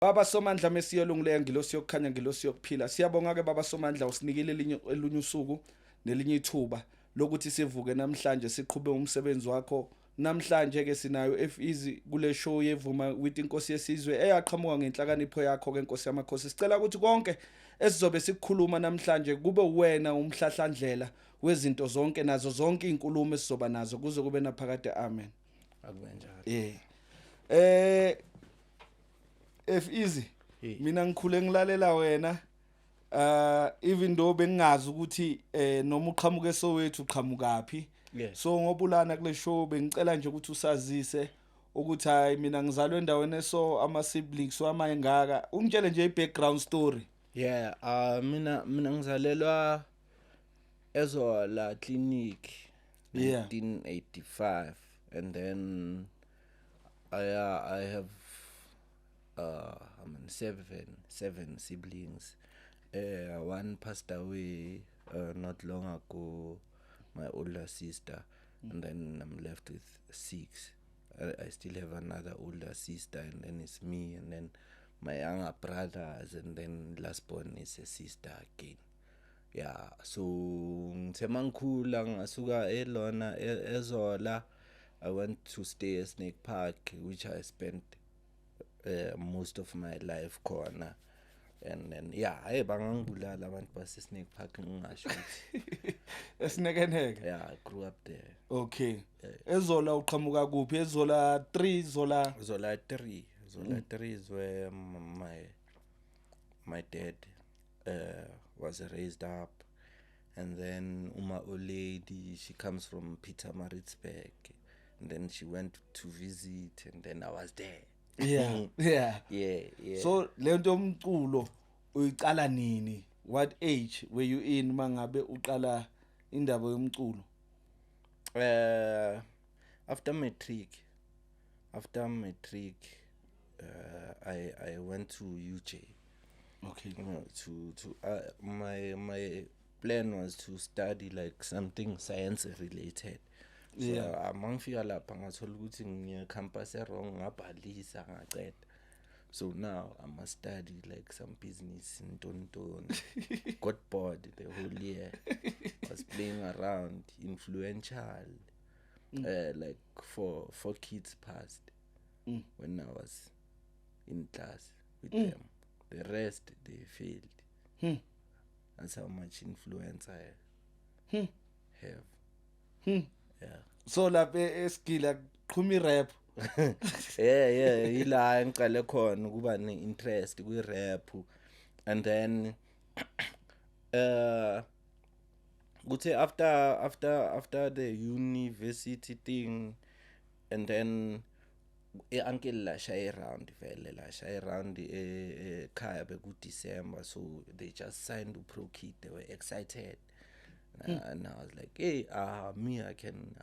Baba Somandla mesiyolungileyo ngilosi yokukhanya ngilosi yokuphila. Siyabonga ke Baba Somandla usinikile elinye usuku nelinye ithuba lokuthi sivuke namhlanje siqhube umsebenzi wakho. Namhlanje ke sinayo eezy kule show yevuma with inkosi yesizwe eyaqhamuka ngenhlakanipho yakho ke Nkosi yamakhosi. Sicela ukuthi konke esizobe sikukhuluma namhlanje kube wena umhlahlandlela wezinto zonke nazo zonke izinkulumo esizoba nazo kuze kube naphakade. Amen. Akube njalo. Easy mina ngikhule ngilalela wena even though bengazi ukuthi noma uqhamuke Soweto uqhamukaphi. So ngobulana kule show bengicela nje ukuthi usazise ukuthi hayi mina ngizalwe endaweni eso ama siblings wami engaka. Ungitshele nje i-background story. Mina ngizalelwa ezola clinic 1985 and then I have seven siblings. One passed away not long ago, my older sister, and then I'm left with 6. I still have another older sister, and then it's me, and then my younger brothers, and then last born is a sister again. So ngithe ngasuka elona ezola, I went to stay at Snake Park, which I spent most of my life corner. And then hey bangangibulala abantu base Snake Park ngingasho ukuthi Esnekenheke. I grew up there. Okay. Ezola uqhamuka kuphi? Ezola 3, Zola 3. Zola 3 is where my dad was raised up, and then uma lady, she comes from Pietermaritzburg, and then she went to visit, and then I was there. Yeah. So lento umculo uyiqala nini? What age were you in mangabe uqala indaba yomculo? After matric, I went to UJ. Okay. My plan was to study like something science related. So mangifika lapha ngathola ukuthi ngiye campus wrong ngabhalisa ngaqeda. So now I must study like some business in Tonton. Got bored the whole year. Was playing around, influential. Like four kids passed when I was in class with them. The rest they failed. That's how much influence I have. So lapha eskila qhumi rap. Ila ngiqale khona kuba ne-interest kwi-rap, and then kuthe after the university thing, and then uncle la shy around ekhaya beku December, so they just signed to Pro Kid. They were excited. And I was like, hey, me, I can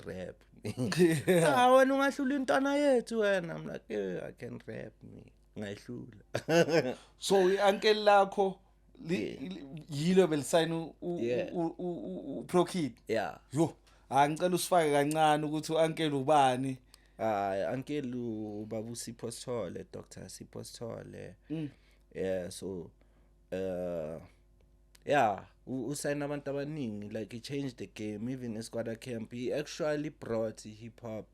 rap. Wena ungahlula intwana yethu wena. I'm like, hey, I can rap me. Ngahlula. So uncle lakho yilo belisayina u Pro Kid. Yeah. Yo, ngicela usifake kancane ukuthi uncle ubani. Uncle uBabu Sipostole, Dr. Sipostole. So usayina abantu abaningi, like he changed the game. Even eSquadra Camp, he actually brought hip hop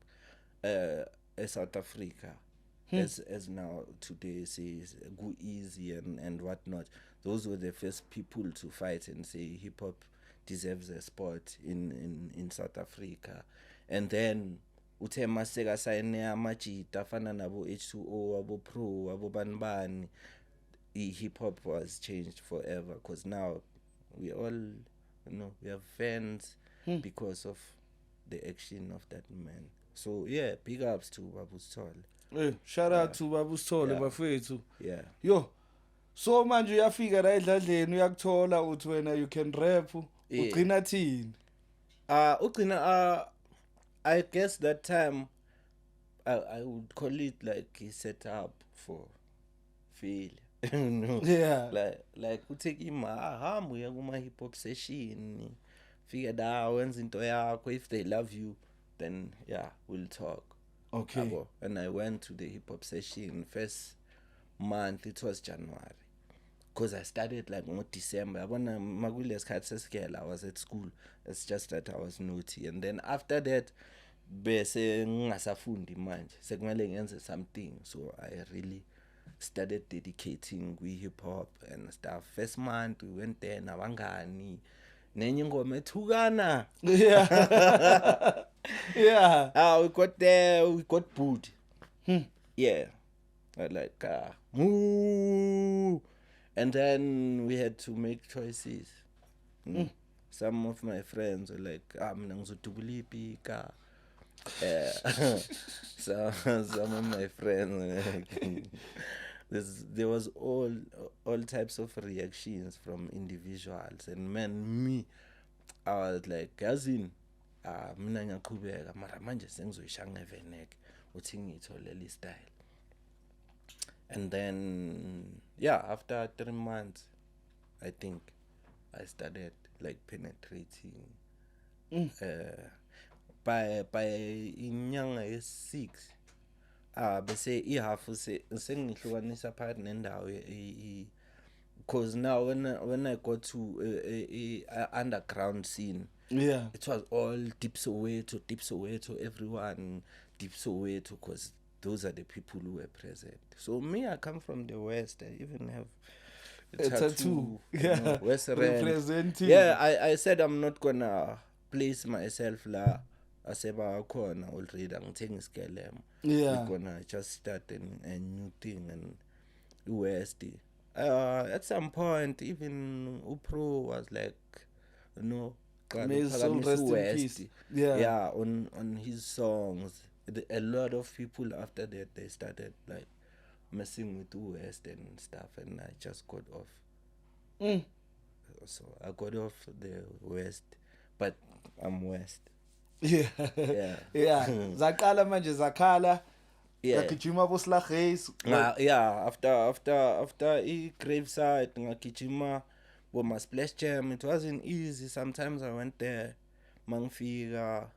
South Africa as now today says go easy and whatnot. Those were the first people to fight and say hip hop deserves a spot in South Africa. And then uthe maseka sayine amajita afana nabo H2O, abo Pro, abo banibani. Hip hop was changed forever, because now we all, we have fans because of the action of that man. So big ups to Babu Stole. Shout out to Babu Stole bafethu. Yo, so manje uyafika la edladleni uyakuthola uthi wena you can rap, ugcina thini? I guess that time I would call it like he set up for failure. Like utake hamba uya kuma hip hop session, figure out wenza into yakho. If they love you, then we'll talk. Okay. And I went to the hip hop session. First month it was January. Because I started like in December. Yabona makule sikhathi sesikela I was at school. It's just that I was naughty. And then after that bese ngingasafundi manje. Sekumele ngenze something. So I really started dedicating with hip hop and stuff. First month we went there nabangani. Nenye ingoma ethukana. Yeah. Yeah. We got there, we got booed. Yeah. Like moo. And then we had to make choices. Some of my friends were like, mina ngizodubula ka. Some of my friends were like, there was all types of reactions from individuals, and me, I was like, yazini, mina ngiyaqhubeka mara manje sengizoyisha ngeveneke uthi ngitholele style. And then after 3 months I think I started like penetrating by inyanga ye-6 bese ihalf sengihlukanisa phakathi nendawo because now when I got to a underground scene, it was all deep Soweto, everyone deep Soweto, because those are the people who were present. So me, I come from the West. I even have a tattoo. Yeah, West representing. Yeah, I said I'm not gonna place myself la aseba khona already. I'm taking scalem. Yeah, we're gonna just start a new thing and West. At some point, even Upro was like, may his soul rest in peace. Yeah, on his songs. A lot of people after that they started like messing with West and stuff, and I just got off. So I got off the West, but I'm West. Yeah. Zakala manje zakhala. Ngagijima boSlagreis. After Graveside ngagijima my Splash Jam. It wasn't easy. Sometimes I went there mangifika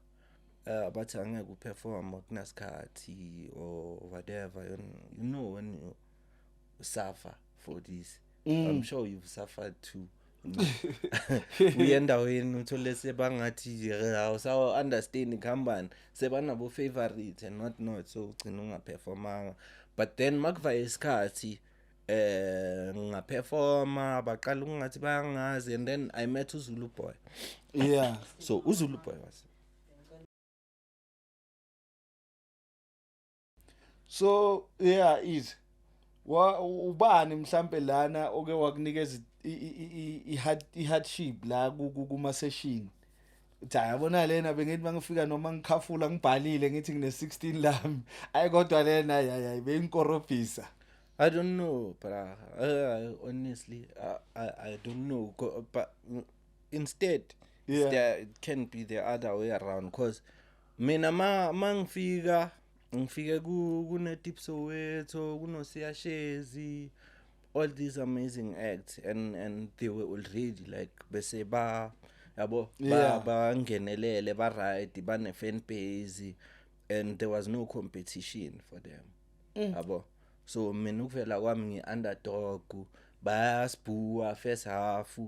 but angeke uperform kunasikhathi or whatever, when you suffer for this. I'm sure you've suffered too. Uyendaweni uthole sebangathi awusaw understand ikhambani sebanabo favorite and not, so ugcina ungaperformanga. But then makuva isikhathi ngaperforma baqala ungathi bayangazi, and then I met uZulu Boy. Yeah. So uZulu Boy was so easy. Ubani mhlambe lana oke wakunikeza i-hardship la kuma session? Yabona lena bengithi mangifika noma ngikhafula ngibhalile ngithi ngine 16 lami ayikodwa lena beyinkorobhisa. I don't know, but honestly I don't know, but instead it can be the other way around, because mina mangifika kune Deep Soweto, kuno Siyashezi, all these amazing acts, and they were already like bese yabo bangenelele ba right, bane fan base, and there was no competition for them. Yabo, so mina ukuvela kwami ngi-underdog, bayasibhuwa first half,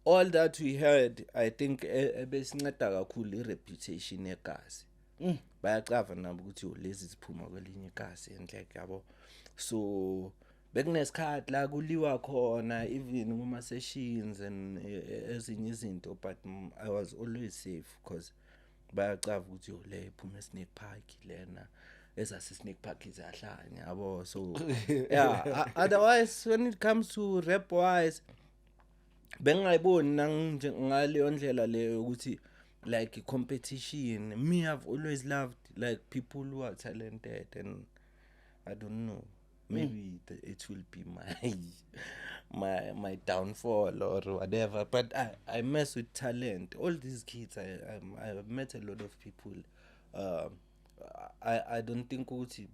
all that we heard. I think ebesinceda kakhulu i-reputation yegazi. Bayacava nabo ukuthi lezi ziphuma kwelinye igasi enhleke yabo. So bekunesikhathi la kuliwa khona even kuma sessions and ezinye izinto, but I was always safe because bayacava ukuthi le iphuma eSnake Park lena ezase Snake Park izahlanya yabo. So otherwise when it comes to rap wise bengayiboni ngaleyo ndlela leyo ukuthi like competition. Me, I've always loved like people who are talented, and I don't know, maybe it will be my downfall or whatever, but I mess with talent. All these kids, I've met a lot of people. I don't think ukuthi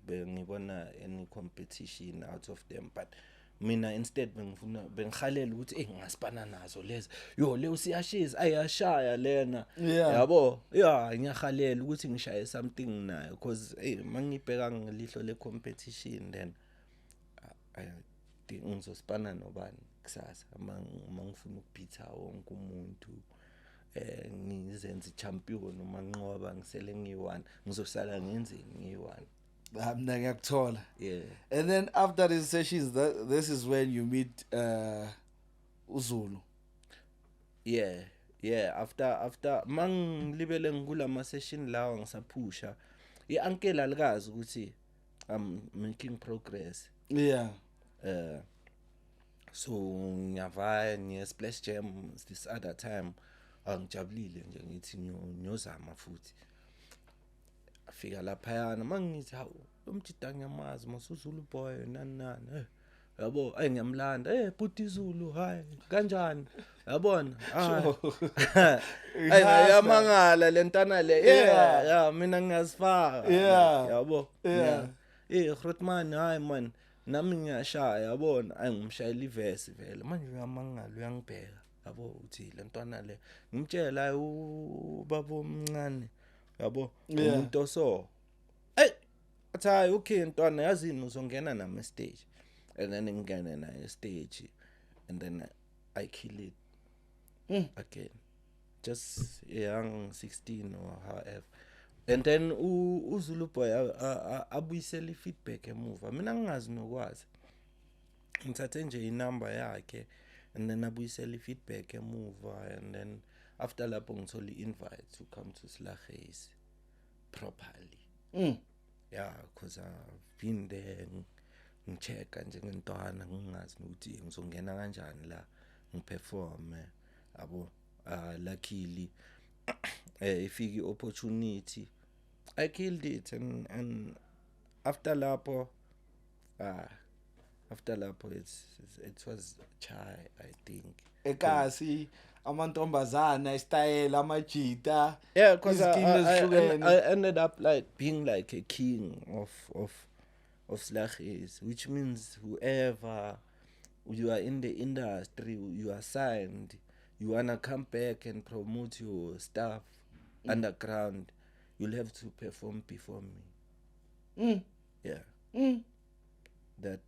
bengibona any competition out of them, but mina instead bengikhalela ukuthi ngasipana nazo lezi le usiyashezi ayashaya lena yabo. Ngiyakhalela ukuthi ngishaye something nayo, because mangibheka ngelihlo le competition, then ngizospana nobani kusasa mangifuna ukupitha wonke umuntu ngizenze champion uma nqoba ngisele ngiyi-1 ngizosala ngenzeni ngiyi-1. Mina ngiyakuthola. Yeah. And then after these sessions, this is when you meet uZulu. Yeah, after mangilibele ngikula ma session lawa ngisaphusha i-uncle alikazi ukuthi I'm making progress. Yeah. So ngiyavaya ngiye Splash Jam this other time angijabulile nje ngithi ngiyozama futhi. Afika laphayana mangithi hawu umjida ngiyamazi masuZulu boy nani yabo ngiyamlanda buti Zulu hi kanjani yabona ayamangala lentana le yeah mina ngiyazifaka yabo Grootman hayi man nami ngiyashaya yabona ngimshayela ivesi vele manje uyamangala uyangibheka yabo uthi lentwana le ngimtshela ubaba omncane yabo umuntu so athi okay ntwana yazini uzongena nami stage and then ngingena naye stage and then I kill it again just young 16 or however and then uZulu boy abuyisela feedback emuva mina ngingazi nokwazi ngithathe nje inamba yakhe and then abuyisela feedback emuva and then after lapho ngithola invite to come to Kraizie properly. Yeah, because I've been there ngichecka njengentwana ngingazi ukuthi ngizongena kanjani la ngiperform yabo luckily ifiki opportunity I killed it and after lapho it was chai I think ekasi amantombazana style amajita yeah because I ended up like being like a king of Kraizie, which means whoever you are in the industry, you are signed, you wanna come back and promote your stuff underground, you'll have to perform before me. Yeah. That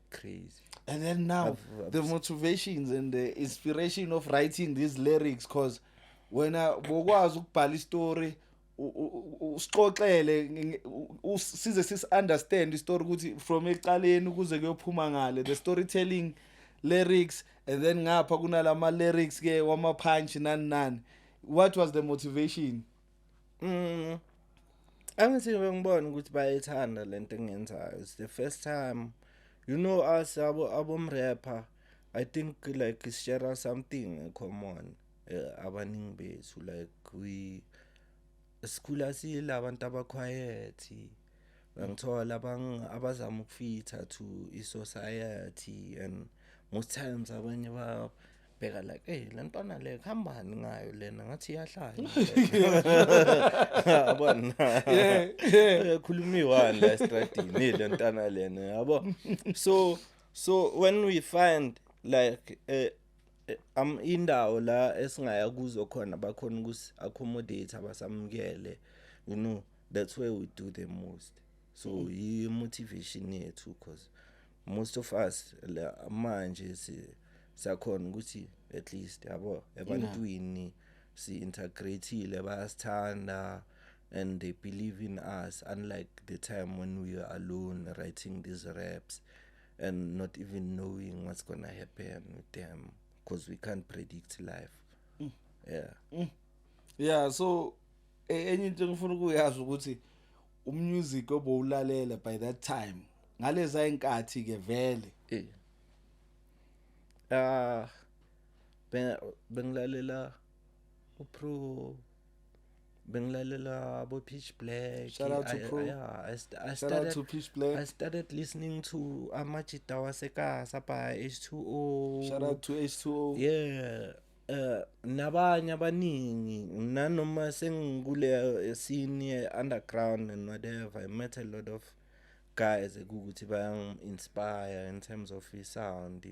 crazy. And then now the motivations and the inspiration of writing these lyrics, cause when bokwazi ukubhala istory usixoxele size sis understand istory ukuthi from eqaleni ukuze kuyophuma ngale the storytelling lyrics and then ngapha kunalama lyrics ke wama punch nani what was the motivation? Angithi ngibona ukuthi bayithanda lento engenzayo. It's the first time you know us abom rapper I think like share something common abaningi bethu like we sikhula sila abantu abaquiet ngithola abazama ukufitha to i-society and most times abanye babheka like lentwana le khambani ngayo lena ngathi iyahlala yabona khulumiwani la estradini lentwana lena yabo so when we find like indawo la esingaya kuzo khona bakhona ukuthi accommodate abasamukele you know that's where we do the most so motivation yethu cause most of us manje sakhona ukuthi at least yabo ebantwini si integrateile bayasithanda and they believe in us unlike the time when we were alone writing these raps and not even knowing what's gonna happen with them because we can't predict life. Yeah so enye into ngifuna ukuyazi ukuthi umusic obowulalela by that time ngaleza inkathi ke vele bengilalela uPro bengilalela abo Pitch Black. Shout out to Pro. Shout out to Pitch Black. I started listening to amajita wasekasa by H2O. Shout out to H2O. Yeah. Nabanye abaningi nanoma sengikule scene underground and whatever I met a lot of guys ukuthi bayang inspire in terms of his sound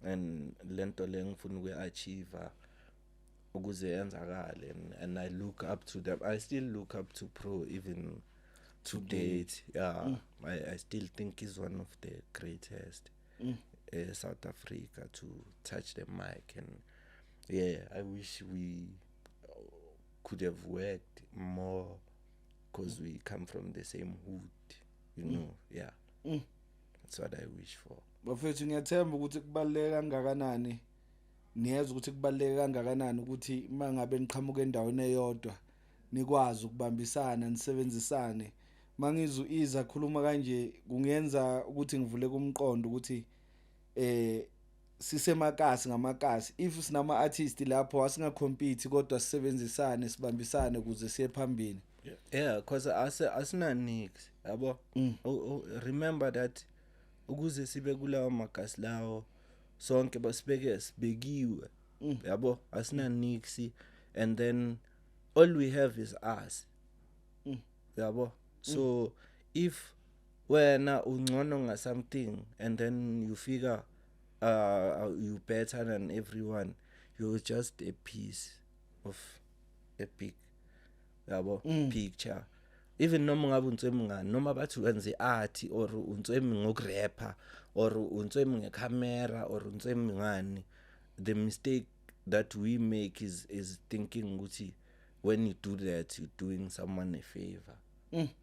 and lento le ngifuna ukuachieve ukuze yenzakale and I look up to them. I still look up to Pro even to date. Yeah. I still think he's one of the greatest. South Africa to touch the mic, and yeah, I wish we could have worked more because we come from the same hood, you know. Yeah, that's what I wish for. Bafethu ngiyathemba ukuthi kubaluleke kangakanani niyeza ukuthi kubaluleke kangakanani ukuthi mangabe niqhamuka endaweni eyodwa nikwazi ukubambisana nisebenzisane. Mangizu iza khuluma kanje kungenza ukuthi ngivule kumqondo ukuthi sisemakasi ngamakasi, if sinama artist lapho asingacompete kodwa sisebenzisane sibambisane ukuze siye phambili. Yeah, because asina nix yabo. Remember that ukuze sibe kulawo magasi lawo sonke basibeke sibekiwe yabo, asina nix, and then all we have is us yabo. So if wena ungcono nga something and then you figure you better than everyone, you're just a piece of a big yabo picture. Even noma ngabe untswemi ngani, noma bathi wenze art or untswemi ngokurapper or untswemi ngecamera or untswemi ngani, the mistake that we make is thinking ukuthi when you do that you're doing someone a favor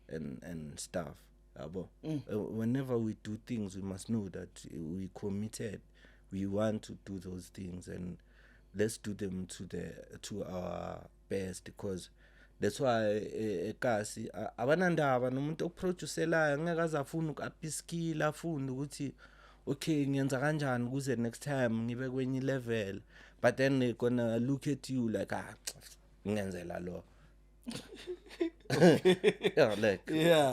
and stuff yabo. Whenever we do things, we must know that we committed, we want to do those things, and let's do them to our best, because that's why ekasi abanandaba nomuntu oproducelayo ngeke azafuna ukuapiskila, afuna ukuthi okay ngiyenza kanjani kuze next time ngibe kwenye level, but then they gonna look at you like ngenzela lo. Yeah, like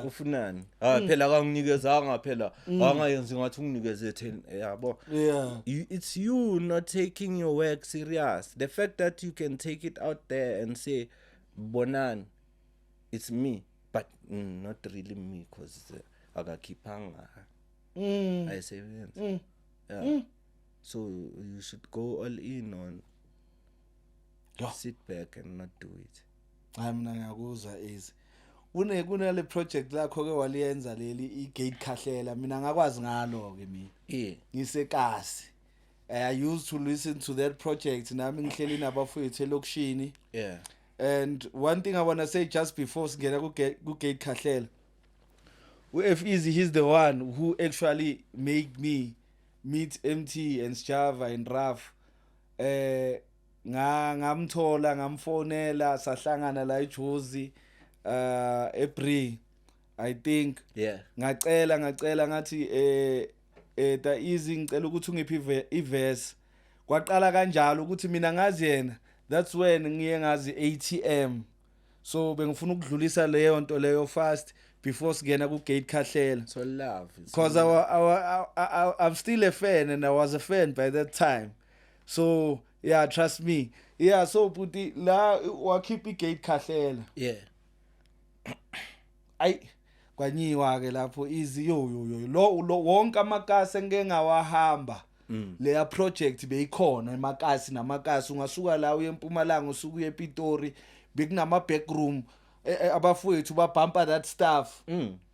ufunani phela kanginikezanga phela angayenzi ngathi unginikeze 10 yabo. Yeah, It's you not taking your work serious. The fact that you can take it out there and say bonan, it's me, but not really me, because akakhiphanga ayisebenzi. Yeah, so you should go all in on sit back and not do it. hayi mina ngiyakuzwa easy. Kunale project lakho ke waliyenza leli igate khahlela, mina ngakwazi ngalo ke mina. Yeah, Ngisekasi. I used to listen to that project nami ngihleli nabafowethu elokishini. yeah. And one thing I want to say just before singena ku gate khahlela, eezy, he's the one who actually made me meet Emtee and Sjava and Raf. Ngamthola ngamfonela sahlangana la eJozi eBree, I think. Yeah, ngacela ngathi da eezy ngicela ukuthi ungiphi iverse. Kwaqala kanjalo ukuthi mina ngazi yena, that's when ngiye ngazi ATM, so bengifuna ukudlulisa leyo nto leyo fast before singena ku gate khahlela, so love, because I'm still a fan and I was a fan by that time. So yeah, trust me. Yeah, so puti la wakhipha igate khahlela. yeah. Ay kwanyiwa ke lapho easy yo lo wonke amakasi engeke ngawahamba. Leya project beyikhona emakasi namakasi, ungasuka la uye eMpumalanga usuka uye ePitori, bekunama backroom abafowethu babhampa that stuff.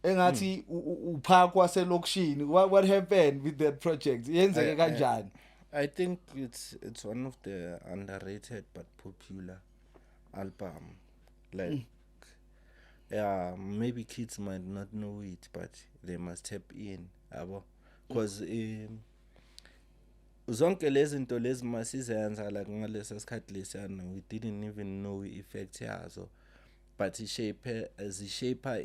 Engathi uphakwa waselokishini. What happened with that project? Yenzeke kanjani? I think it's one of the underrated but popular album. Like, yeah, maybe kids might not know it, but they must tap in, because zonke lezi zinto lezi masizenza like ngalesa sikhathi lesiyana, we didn't even know effect yazo, but zishape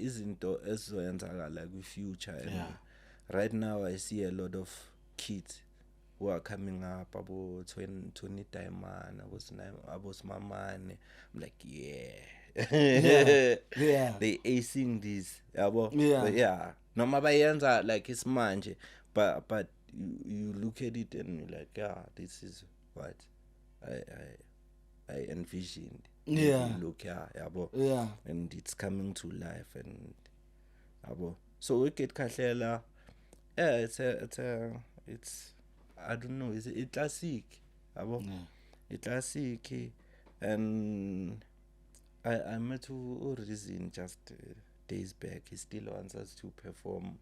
izinto ezizoyenzakala kwi-future. And right now I see a lot of kids who are coming up, abo 20 Diamond, abo Smamane. I'm like, yeah. They acing this, yabo. Yeah. Noma bayenza like isimanje, but you look at it and you're like, yeah, this is what I envisioned. Yeah. You look, yabo. Yeah. And it's coming to life, and yabo. So Wicked Khahlela, yeah, it's I don't know, it's a classic, yabo. A classic, and I met Reason just days back. He still wants us to perform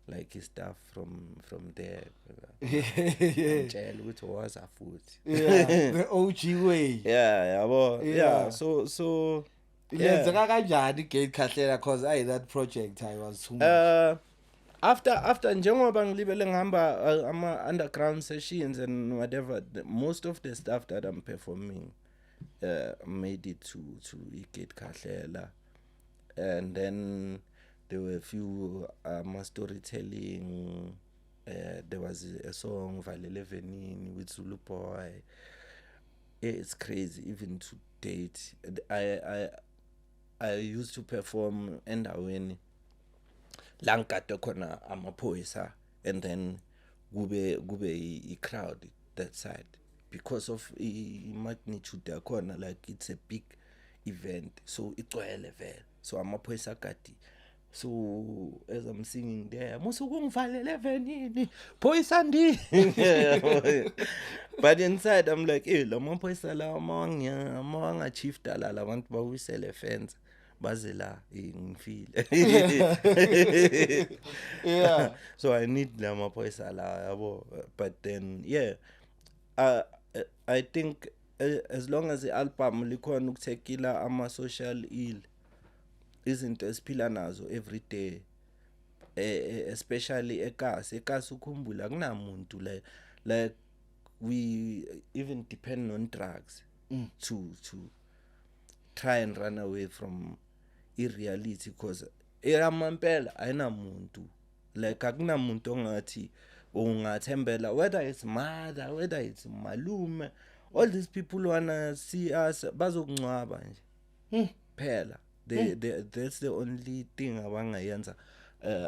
like his stuff from there. Yeah. Ngitshela ukuthi waza futhi. Yeah, the OG way. Yeah, yabo. Yeah. Yeah, so yeah. Lenzeka kanjani Gate Khahlela cause that project I was too much. After njengoba ngilibele ngihamba ama underground sessions and whatever, most of the stuff that I'm performing made it to Gate Khahlela. And then there were a few storytelling. There was a song Valele Venini with Zulu Boy. It's crazy even to date. I used to perform endaweni la ngikade khona amaphoyisa, and then kube I crowd that side because of I magnitude yakhona, like it's a big event, so igcwele vele, so amaphoyisa kati. So as I'm singing there, musukungivalele venini phoyisa ndi. But inside I'm like, hey, la maphoyisa la mawanga chief dala la bantu bawisele fence baze la ngifile. Yeah. So I need la maphoyisa la yabo. But then yeah, I think as long as the album likhona ukuthekila ama social ill izinto esiphila nazo every day, especially ekasi ukhumbula kunamuntu like we even depend on drugs to try and run away from irreality, because amampela ayinamuntu, like akunamuntu ongathi ungathembela, whether it's mother, whether it's malume, all these people wanna see us bazokungcwaba nje phela. That's the only thing abangayenza.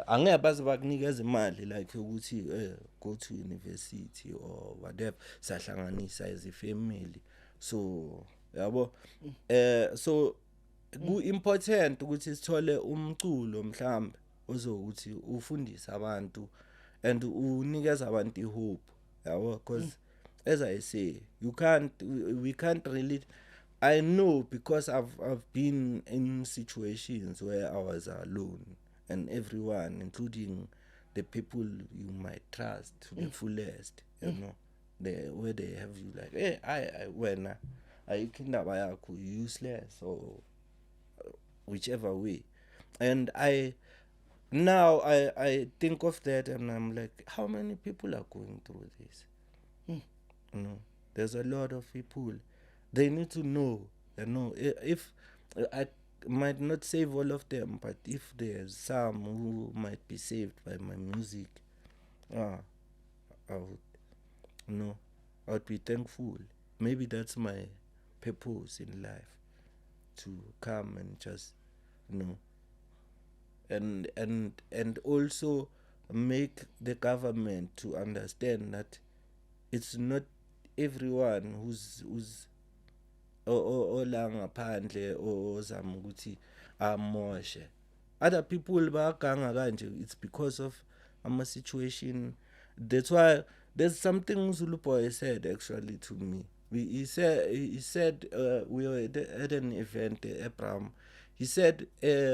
Angeke baze bakunikeza imali like ukuthi go to university or whatever, sahlanganisa as a family. So yabo, so ku important ukuthi sithole umculo mhlambe ozokuthi ufundise abantu and unikeza abantu ihope, yabo, because as I say, we can't really. I know because I've been in situations where I was alone, and everyone, including the people you might trust to the fullest, you know, where they have you like, hey, when I kindaba yakho useless or whichever way, and I think of that and I'm like, how many people are going through this? You know, there's a lot of people. They need to know, you know, if I might not save all of them, but if there's some who might be saved by my music, I would be thankful. Maybe that's my purpose in life, to come and just, you know, and also make the government to understand that it's not everyone who's ola ngaphandle ozama ukuthi amoshe. Other people baganga kanje, it's because of ama situation. That's why there's something Zulu Boy said actually to me. He said we were at an event, Abraham. He said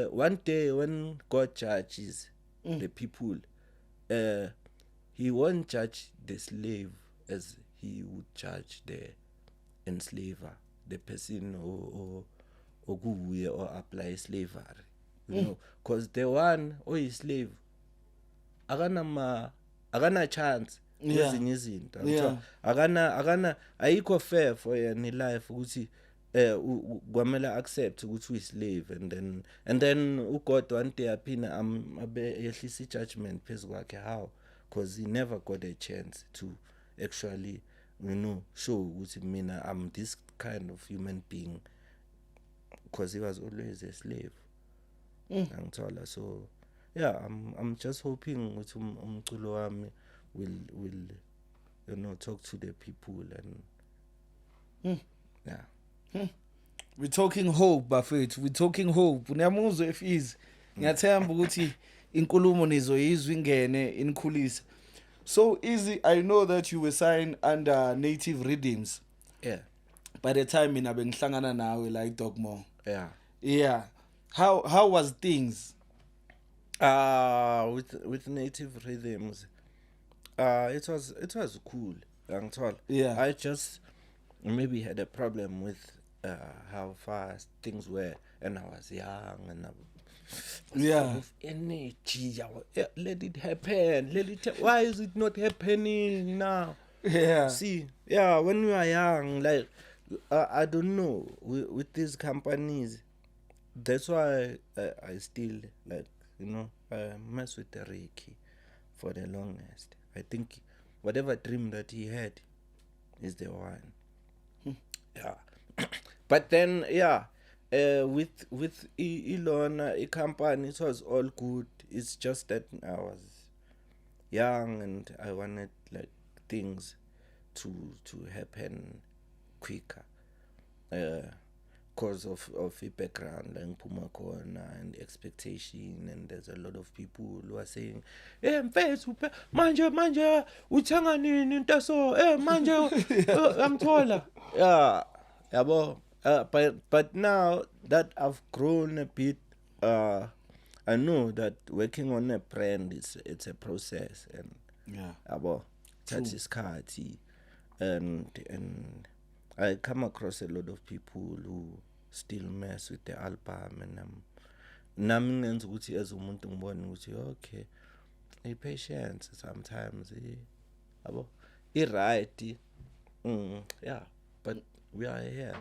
one day when God judges the people, he won't judge the slave as he would judge the enslaver, the person or apply slavery, you know, because the one is slave akana chance ezinye izinto, akana ayikho fair for any life ukuthi kwamela accept ukuthi slave, and then uGod one day aphina abe yehlisa judgment phezu kwakhe. How? Because he never got a chance to actually, you know, show ukuthi mina I'm this kind of human being, because he was always a slave. Angithola. So yeah, I'm just hoping ukuthi umculo wami will you know talk to the people and yeah. We're talking hope, Bafethu. We're talking hope. Uniyamuzwa if is. Ngiyathemba ukuthi inkulumo nizoyizwa ingene inikhulisa. So easy, I know that you were signed under Native Rhythms. Yeah. By the time mina bengihlangana nawe like Dogmo. Yeah. Yeah. How was things? With native rhythms, it was cool. Angithola. Yeah. I just maybe had a problem with how fast things were, and I was young, and I was Yeah. full of energy. Yeah, let it happen. Why is it not happening now? Yeah. See, yeah, when we are young, like I don't know, with these companies, that's why I still like, mess with the Reiki for the longest. I think whatever dream that he had is the one. Yeah. But then, yeah, with Ilona, a company, it was all good. It's just that I was young and I wanted like things to happen quicker. Cause of a background like Puma Corner and expectation, and there's a lot of people who are saying, "Hey, mfethu manje uthanga nini into so manje ngithola." Yeah, yabo. But now that I've grown a bit, I know that working on a brand it's a process, and Yeah. yabo, that is isikhathi, and I come across a lot of people who still mess with the album, and nami ngenza ukuthi as umuntu ngibone ukuthi okay, patience sometimes yabo right. Yeah, but we are here.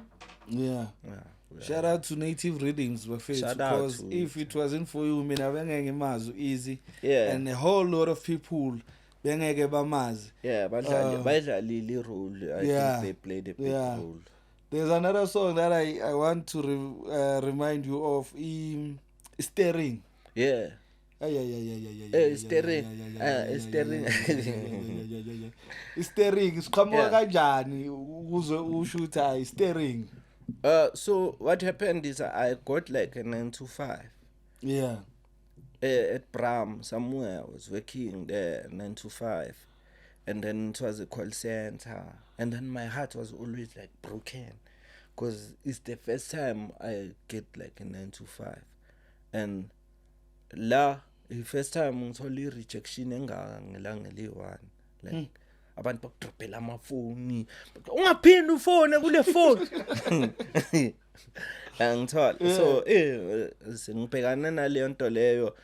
Yeah. Shout out to Native Rhythms, Shout out because to if it wasn't for you, mina bengeke mazi easy. Yeah. And a whole lot of people bengeke bamazi. Yeah, badlalile role. I Yeah. think they played a big Yeah. role. There's another song that I want to remind you of, Steering. Yeah. Steering. Steering siqhamuka kanjani ukuze usho ukuthi hayi steering. So what happened is I got like a 9 to 5. Yeah. At Bram somewhere. I was working there 9 to 5, and then it was a call center, and then my heart was always like broken because it's the first time I get like a 9 to 5, and the first time ngithole rejection engangilangele one, like abantu bakudropela amafoni, ungaphindi ufone kule phone. Angithola. So sengibhekana naleyo nto leyo,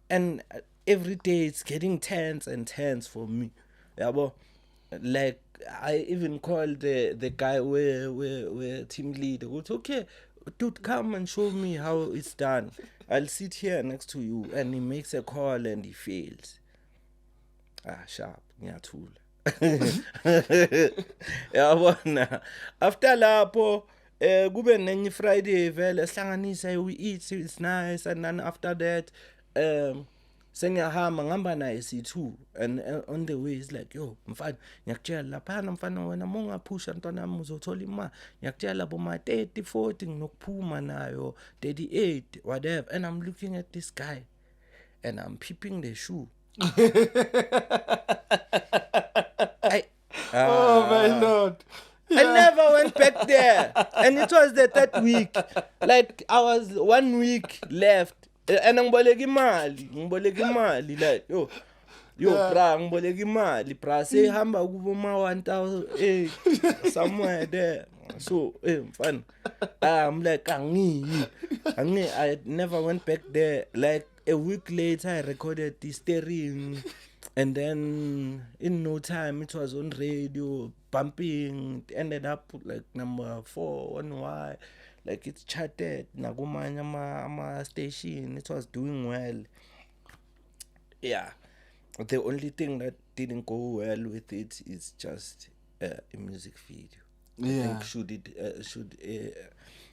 and every day it's getting tense and tense for me, yabo. Like I even called the guy where team leader, okay, dude, come and show me how it's done. I'll sit here next to you. And he makes a call and he fails. Sharp, ngiyathula. Yabona, after lapho kube nenye Friday vele sihlanganisa, we eat, it's nice, and then after that sengiyahamba ngihamba naye C2, and on the way is like, yo mfana ngiyakutshela laphana mfana, wena mongaphusha ntwana wami uzothola imali, ngiyakutshela boma 30 40 nginokuphuma nayo 38 whatever. And I'm looking at this guy and I'm peeping the shoe. Oh my Lord. I never went back there, and it was the third week. Like I was 1 week left, and ngiboleka imali like yo bra, ngiboleka imali bra, sehamba kuboma 1,008 somewhere there. So fun. I'm like I never went back there. Like a week later I recorded the steering, and then in no time it was on radio bumping. It ended up like number 4 on Y. Like it's charted nakumanya ama station. It was doing well. Yeah. The only thing that didn't go well with it is just a music video. Yeah. I think should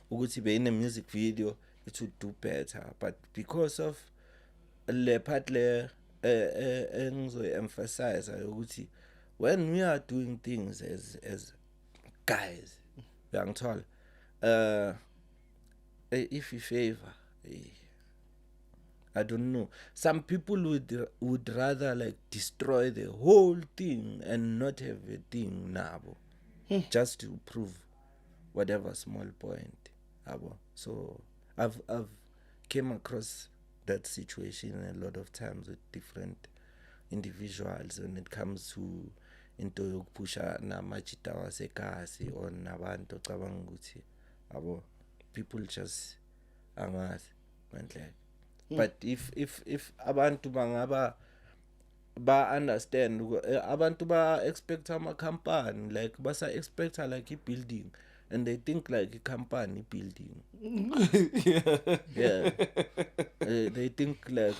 ukuthi be in a music video, it would do better. But because of le part le emphasize ukuthi when we are doing things as guys, uyangithola, if you favor, I don't know, some people would rather like destroy the whole thing and not have a thing nabo, just to prove whatever small point. So I've came across that situation a lot of times with different individuals when it comes to into yokuphusha namajita wasekasi or nabantu cabanga ukuthi abo people just angazi mandla. But if abantu bangaba ba understand abantu ba expect ama company like basa expect like a building and they think like a company building. Yeah. They think like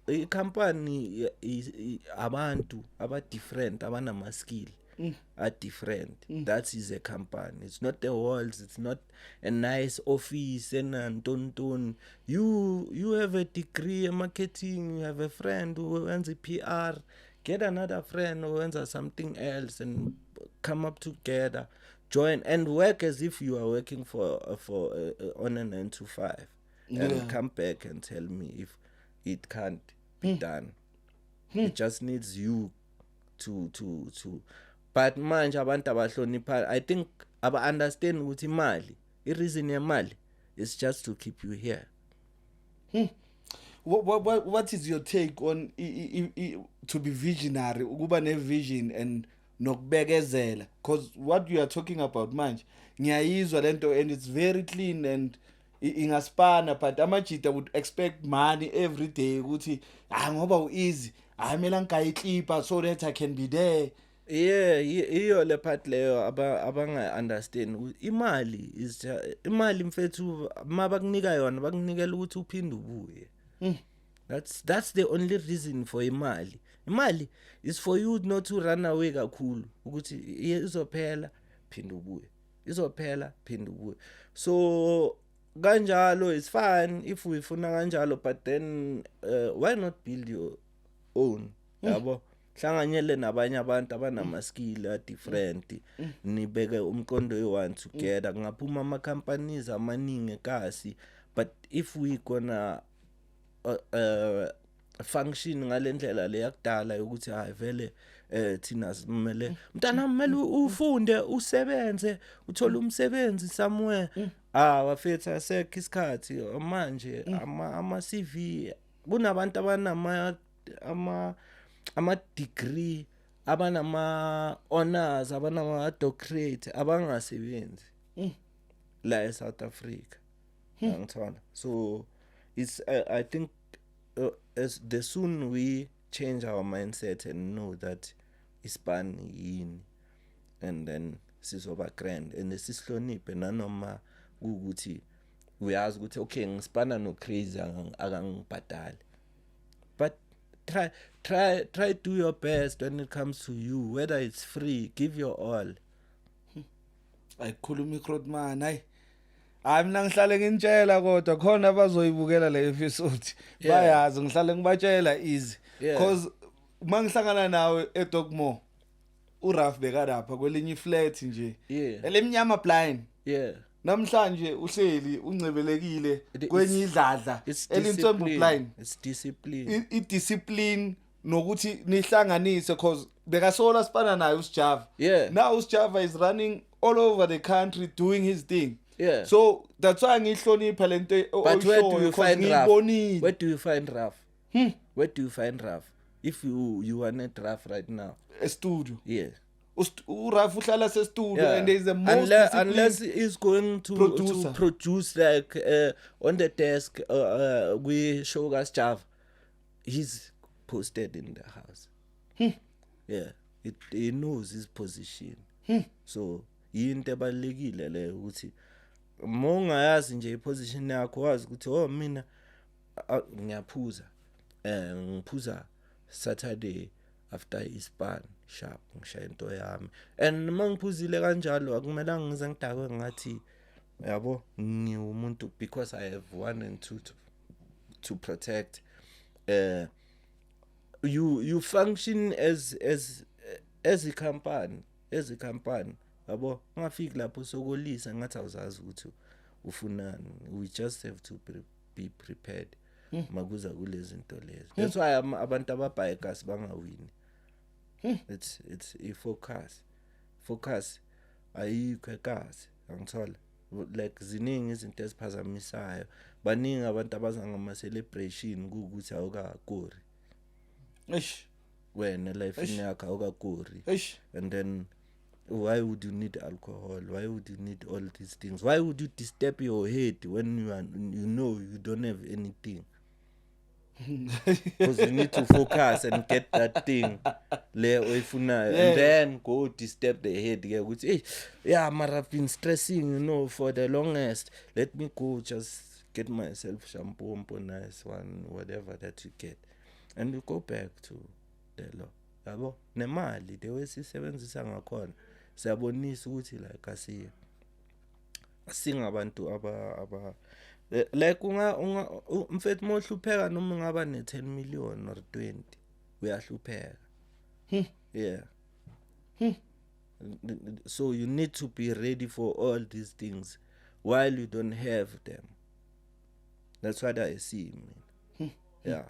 a company is abantu aba different abanama skill are different. That is a company. It's not the walls, it's not a nice office and ton. You have a degree in marketing, you have a friend who owns a PR, get another friend who owns something else and come up together, join and work as if you are working for on a 9 to 5 and come back and tell me if it can't be done. It just needs you to but manje abantu abahlonipha I think aba understand ukuthi imali I reason yemali is just to keep you here. What is your take on to be visionary, ukuba ne vision and nokubekezela, because what you are talking about manje ngiyayizwa lento and it's very clean and ingaspana, but amajita would expect money every day ukuthi ngoba easy amela ngayiclipa so that I can be there. Yeah, iyo le part leyo abanga understand imali is imali mfethu mabakunika yona bakunikela ukuthi uphinde ubuye. That's the only reason for imali. Imali is for you not to run away kakhulu ukuthi izophela phinde ubuye. Izophela phinde ubuye. So kanjalo is fine if we funa kanjalo, but then why not build your own? Yabo hlanganyele nabanye abantu abanama skill different nibeke umqondo you together ngaphuma ama companies amaningi kasi, but if we gonna function ngalendlela leyakudala ukuthi vele thina simele mntana kumele ufunde usebenze uthole umsebenzi somewhere wafetha sekho isikhathi manje ama CV kunabantu abanama ama degree abanama honors abanama doctorate abangasebenzi la eSouth Africa ngithola. So it's I think as the soon we change our mindset and know that ispan yini and then sizoba grand and sisihloniphe nanoma ukuthi uyazi ukuthi okay ngispana no Kraizie akangibhadali, but try do your best when it comes to you, whether it's free, give your all. Ayikhuluma iCrotman hayi mina ngihlale nginitshela kodwa khona abazoyibukela le episode bayazi ngihlale ngibatshela easy because mangihlangana nawe eDokmo uRaf bekarapha kwelinye flat nje elemnyama blind namhlanje uhleli uncebelekile kwenye idladla elintsombo blind. It's discipline. I-discipline nokuthi nihlanganise because bekasola sipana naye uSjava. Now uSjava is running all over the country doing his thing. So that's why ngihlonipha lento. But where do you find Raf? Where do you find Raf? Where do you find Raf? If you are not Raf right now. A studio. Raf uhlala se studio and there is the most unless he's going to produce like on the desk we show us Java. He's posted in the house. He knows his position. So into ebalekile le ukuthi mongayazi nje iposition yakho wazi ukuthi mina ngiyaphuza ngiphuza Saturday after ispan sharp ngishaya into yami and mangiphuzile kanjalo akumelanga ngize ngidakwe ngathi yabo ngiwumuntu because I have 1 and 2 to protect. You function as a company, yabo ungafiki lapho sokolisa ngathi awuzazi ukuthi ufunani. We just have to be prepared makuza kulezi zinto lezi. That's why abantu ababhayekasi bangawini. It's a focus ayikho ekasi angithola like ziningi izinto eziphazamisayo baningi abantu abaza ngama celebration ukuthi awukakuri eish wena life yakho awukakuri eish and then why would you need alcohol? Why would you need all these things? Why would you disturb your head when you know you don't have anything? Because you need to focus and get that thing le oyifunayo and then go disturb the head ukuthi hey yeah mara I've been stressing, you know, for the longest. Let me go just get myself shampoo nice one, whatever that you get, and you go back to the law. Yabo nemali the way sisebenzisa ngakhona siyabonisa ukuthi like asingabantu aba like mfethu mohlupheka noma ngaba ne10 million or 20 uyahlupheka. Yeah. So you need to be ready for all these things while you don't have them. That's what I see, man. Yeah.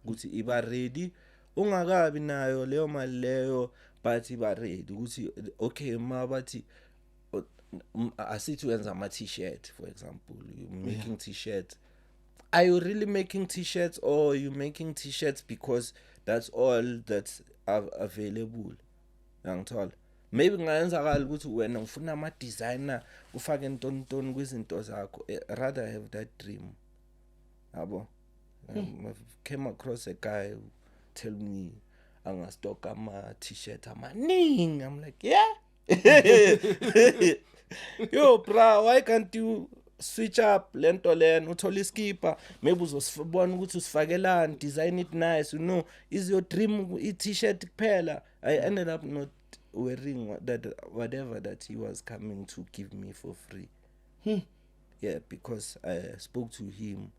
Ukuthi iba ready ungakabi nayo leyo mali leyo but iba ready ukuthi okay mabathi asithi wenza ama t-shirt for example, you making t-shirts. Are you really making t-shirts or you making t-shirts because that's all that's available? Ngithola maybe ngayenzakala ukuthi wena ufuna ama designer ufake ntontoni kwizinto zakho, rather have that dream. Yabo came across a guy who tell me angastock ama t-shirt amaningi. I'm like yeah. Yo bra, why can't you switch up lento lena uthola iskipa maybe uzosibona ukuthi usifakelani, design it nice, you know, is your dream i-t-shirt kuphela. I ended up not wearing whatever that he was coming to give me for free. Yeah, because I spoke to him.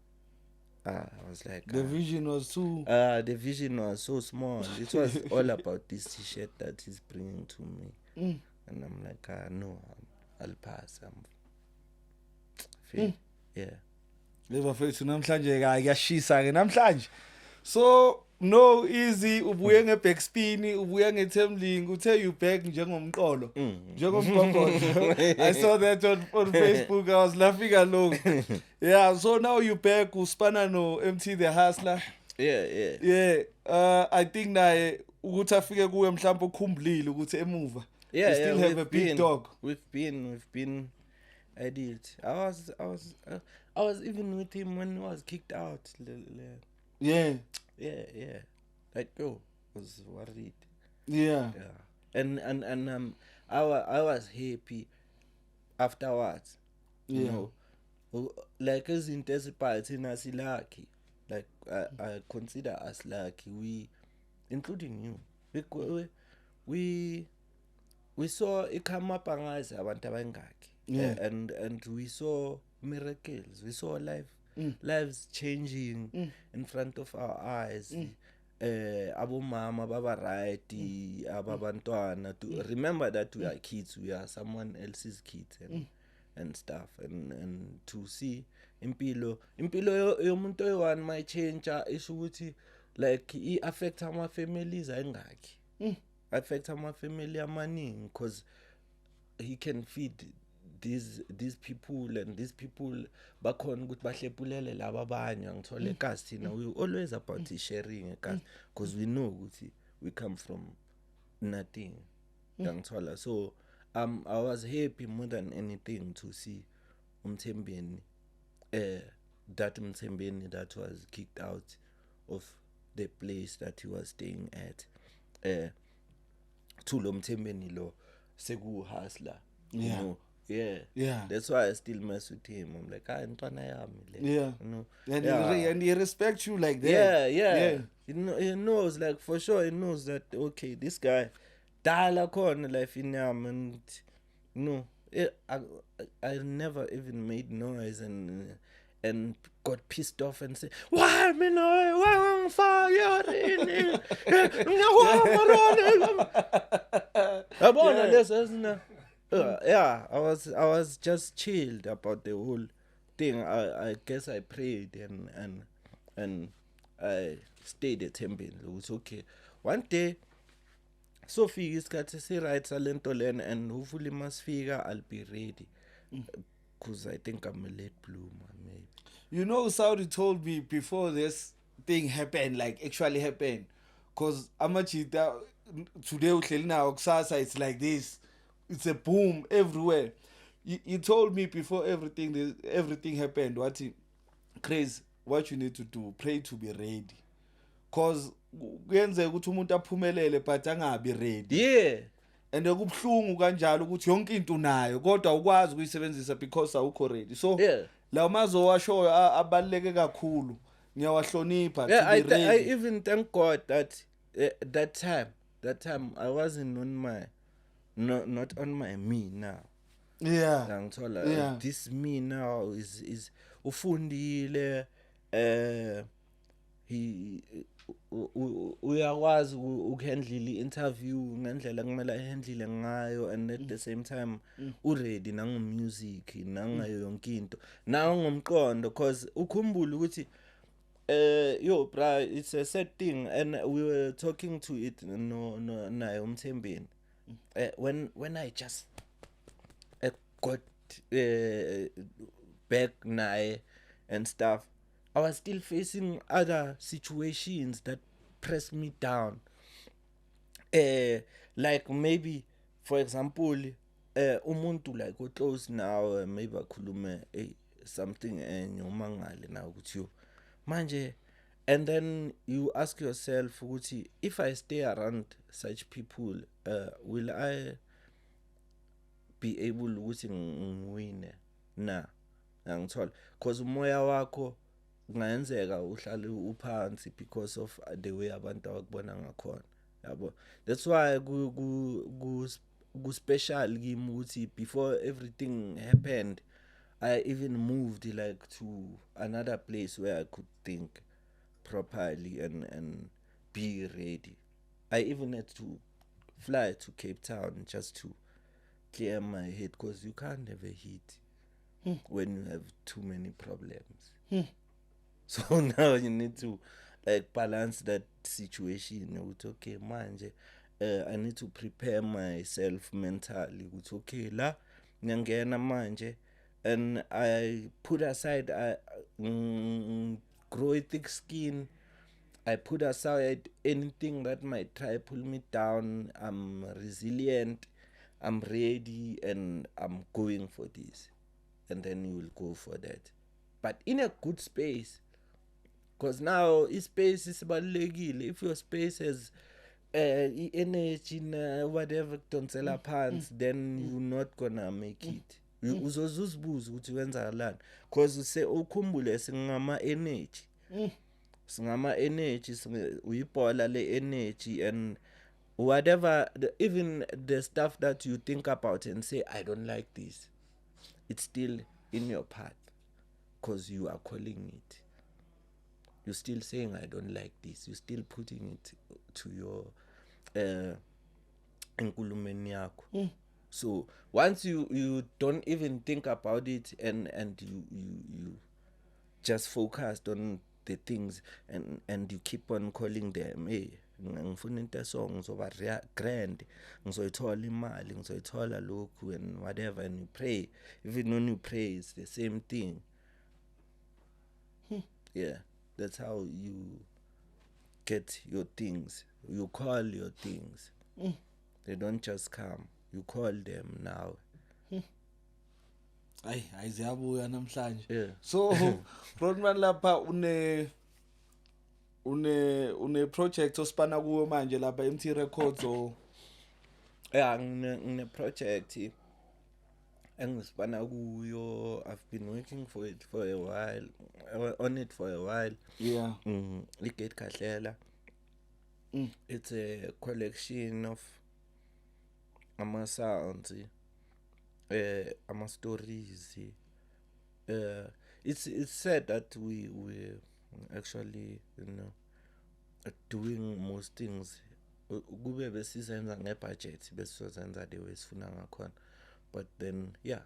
I was like the vision was too the vision was so small. It was all about this t-shirt that he's bringing to me. And I'm like no, I'll pass. Yeah. leva fethu namhlanje kuyashisa ke namhlanje. So no easy ubuye ngebackspin, ubuye ngetemling, uthe you back njengomqolo njengomgogolo. I saw that on Facebook. I was laughing along. Yeah, so now you back uspana no Emtee the hustler. Yeah. I think naye ukuthi afike kuwe mhlawumbe ukhumbulile ukuthi emuva you still have a big dog. We've been at it. I was even with him when he was kicked out. Yeah. Like yo, was worried. Yeah. And I was happy afterwards. You know, like as in as lucky. Like I consider us lucky. We, including you, we saw it come up abantu abangaki. Yeah. And we saw miracles. We saw lives changing in front of our eyes. Abomama baba right, ababantwana. To remember that we are kids, we are someone else's kids and stuff. And to see impilo yomuntu oyi-one might change isho ukuthi like I affect ama families ayingaki. Affect ama family amaningi because he can feed these people and these people bakhona ukuthi bahlepulele laba abanye. Ngithola ekhasi thina we always about sharing ekhasi because we know ukuthi we come from nothing. Ngithola so I was happy more than anything to see Mthembeni that Mthembeni that was kicked out of the place that he was staying at to lo Mthembeni lo seku hustler, you know. Yeah. That's why I still mess with him. I'm like, ntwana yami le. Yeah. You know. And he respects you like that. Yeah. He knows, like for sure he knows that okay, this guy dala khona life in him, and you know, I never even made noise and got pissed off and said, why me no, why fire in yeah, I was just chilled about the whole thing. I guess I prayed and I stayed at Emtee. It was okay. One day, Sophie is got to say right salento len and hopefully must figure I'll be ready. because I think I'm a late bloomer, maybe. You know, Saudi told me before this thing happened, like actually happened, cause amachita today uhleli nawo kusasa it's like this, it's a boom everywhere. He told me before everything happened. Kraizie, what you need to do, pray to be ready, cause kuyenzeka ukuthi umuntu aphumelele but angabi ready. Yeah. And kubhlungu kanjalo ukuthi yonke into unayo kodwa ukwazi ukuyisebenzisa because awukho ready. So Yeah. lawo mazo washoyo abaluleke kakhulu, ngiyawahlonipha. Yeah, To be I ready. even thank God that that time I wasn't on my not on my me now. Yeah. Ngithola Yeah. this me now is ufundile he uyakwazi ukuhandle interview ngendlela kumele ahandle ngayo, and at the same time uready nango music nangayo yonke into nangomqondo, because ukhumbula ukuthi yo bra, it's a sad thing, and we were talking to it no naye umthembeni when I just got back naye and stuff, I was still facing other situations that pressed me down. Like maybe, for example, umuntu like close now, maybe akhulume something enyomangale na ukuthi yo manje, and then you ask yourself ukuthi if I stay around such people, will I be able ukuthi ngiwine na? Ngithola because umoya wakho kungenzeka uhlale uphansi because of the way abantu abakubona ngakhona, yabo. That's why ku special kimi ukuthi before everything happened, I even moved like to another place where I could think properly and be ready. I even had to fly to Cape Town just to clear my head, because you can't have a hit when you have too many problems. So now you need to like balance that situation with okay manje, I need to prepare myself mentally with okay la ngiyangena manje, and I put aside grow a thick skin. I put aside anything that might try pull me down. I'm resilient, I'm ready, and I'm going for this. And then you will go for that, but in a good space. Because now space is balulekile. If your space has energy na whatever kudonsela phansi, then you're not gonna make it. Uzozuzibuza ukuthi wenzakalani, because ukhumbule singama energy. Singama energy, uyibhola le energy, and whatever even the stuff that you think about and say I don't like this, it's still in your path because you are calling it. You're still saying I don't like this. You're still putting it to your enkulumeni yakho. So once you don't even think about it, and you just focused on the things, and you keep on calling them, hey, ngifuna into so ngizoba grand, ngizoyithola imali, ngizoyithola lokhu and whatever, and you pray. Even when you pray, it's the same thing. Yeah, that's how you get your things. You call your things. They don't just come. You call them now. Ay ziyabuya namhlanje. Yeah. So Rodman lapha une project osipana kuyo manje lapha Emtee Records or Yeah, ngine project engisipana kuyo. I've been working for it for a while. On it for a while. yeah. Ligate Kahlela. It's a collection of sounds, stories. It's said that we actually, doing most things kube besizenza ngebudget besizozenza the way sifuna ngakhona, but then yeah,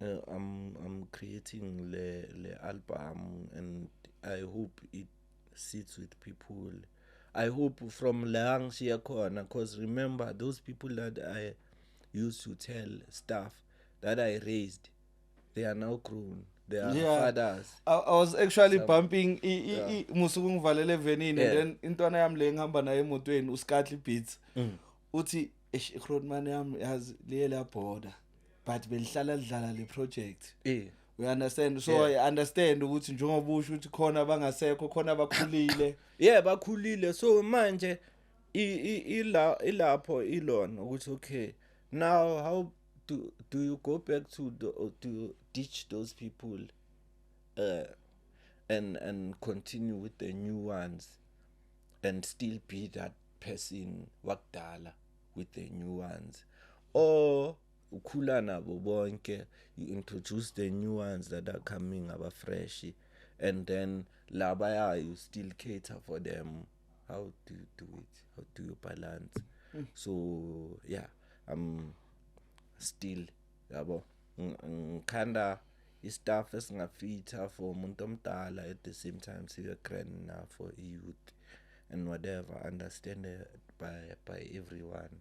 I'm creating le album, and I hope it sits with people. I hope from la ngishiya khona, because remember those people that I used to tell stuff that I raised, they are now grown. They are Yeah. fathers. I was actually Some- bumping Yeah. musuku ngivalele evenini Yeah. and then intwana yami le ngihamba nayo emotweni uScatly Beats Mm. uthi iCroadman yami yazi liye la border but belihlala lidlala le project. Yeah. We understand, so Yeah. I understand ukuthi njengoba usho ukuthi khona bangasekho khona bakhulile. Yeah, bakhulile. So manje ilapho ilona ukuthi okay, now how do you go back to teach those people and continue with the new ones and still be that person wakudala with the new ones, or ukhula nabo bonke, you introduce the new ones that are coming fresh, and then labaya you still cater for them. How do you do it? How do you balance? So yeah, I'm still yabo kinda stuff esingafitha for umuntu omdala at the same time sibe grand enough for youth and whatever, understood by everyone.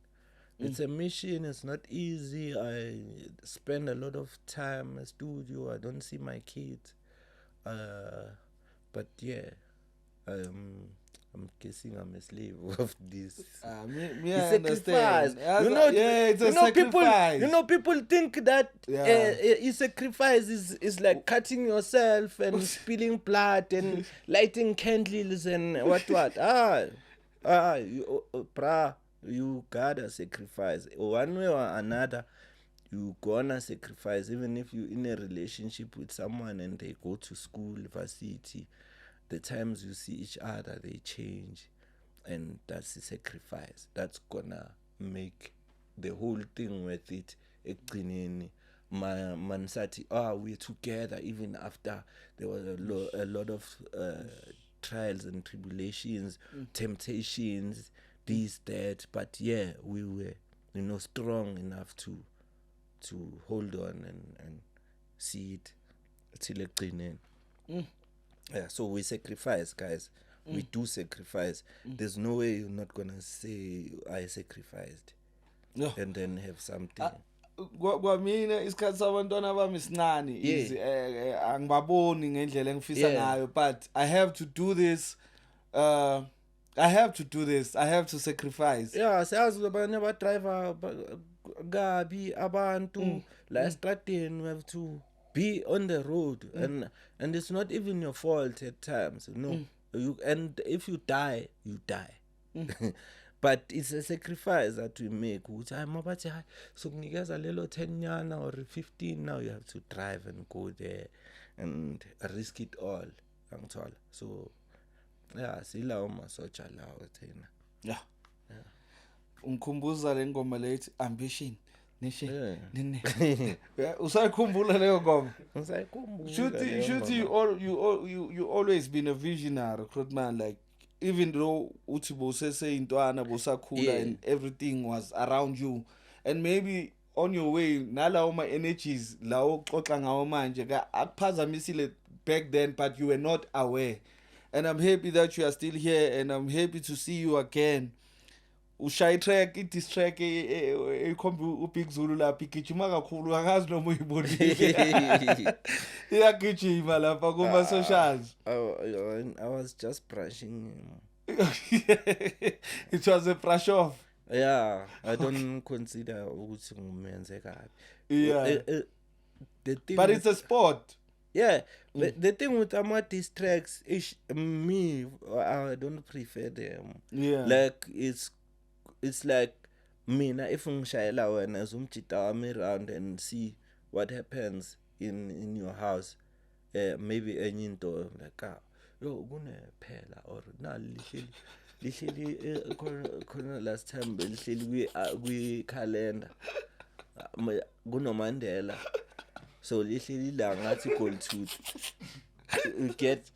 It's a mission. It's not easy. I spend a lot of time in the studio. I don't see my kids. But yeah, I'm guessing I'm a slave of this. Me It's I understand. sacrifice. You know, Yeah, it's a you know, sacrifice. people think that Yeah. a sacrifice is like cutting yourself and spilling blood and lighting candles and what. You gotta sacrifice one way or another. You gonna sacrifice, even if you in a relationship with someone and they go to school, varsity. The times you see each other, they change, and that's a sacrifice. That's gonna make the whole thing worth it. Ekugcineni mansati, we're together even after there was a lot of trials and tribulations, temptations, this, that, but yeah, we were, strong enough to hold on and see it till ekugcineni. Yeah, so we sacrifice, guys. We do sacrifice. There's no way you're not gonna say I sacrificed No. and then have something. Kwamina isikhathi sabantwana bami sincane easy angibaboni ngendlela engifisa ngayo, but I have to do this. I have to sacrifice. Yeah, siyazi abanye abadriver gabi abantu la estradeni, we have to be on the road, and it's not even your fault at times, and if you die, you die. But it's a sacrifice that we make. Which I'm about to say, so a little 10 yana or 15, now you have to drive and go there and risk it all. So yeah, sila uma socha lawo thina. Yeah. Ungikhumbuza le ngoma lethi ambition. Nishe. Nene. Usayikhumbula leyo ngoma? Should you always been a visionary, man, like even though uthi bosese intwana bosakhula and everything was around you, and maybe on your way nalawo ma energies lawo xoxa ngawo manje akuphazamisile back then, but you were not aware. And I'm happy that you are still here, and I'm happy to see you again. Ushayi track this track ekhomba uBig Zulu lapha igijima kakhulu, akazi noma uyibonile. Iyagijima lapha kuma socials. I was just brushing him. It was a brush off. Yeah, I don't consider ukuthi ngumenze kabi. Yeah. The thing But it's a sport. Yeah, the thing with diss tracks is me, I don't prefer them. Yeah. Like it's like mina if ngishayela wena zumjita wami around and see what happens in your house, maybe enye into like yo kunephela or na lihleli khona last time lihleli kwi calendar kunoMandela, so lihleli la ngathi gold tooth, you get,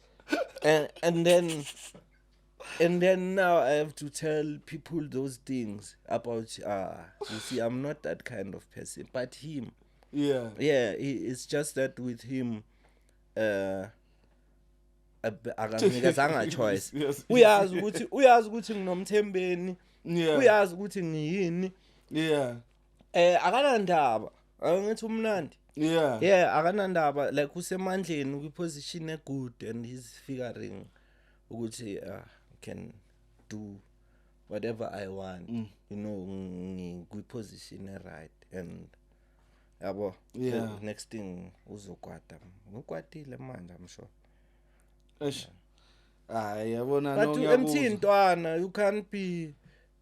and then now I have to tell people those things about you see, I'm not that kind of person, but him, it's just that with him akanikazanga choice. Uyazi ukuthi nginomthembeni, uyazi ukuthi ngiyini, Yeah. akanandaba, angithi umnandi yeah akanandaba like usemandleni kwiposition egood and he's figuring ukuthi can do whatever I want you know kwiposition right and yabo next thing uzokwata ukwatile manje I'm sure yabona no Emtee intwana you can't be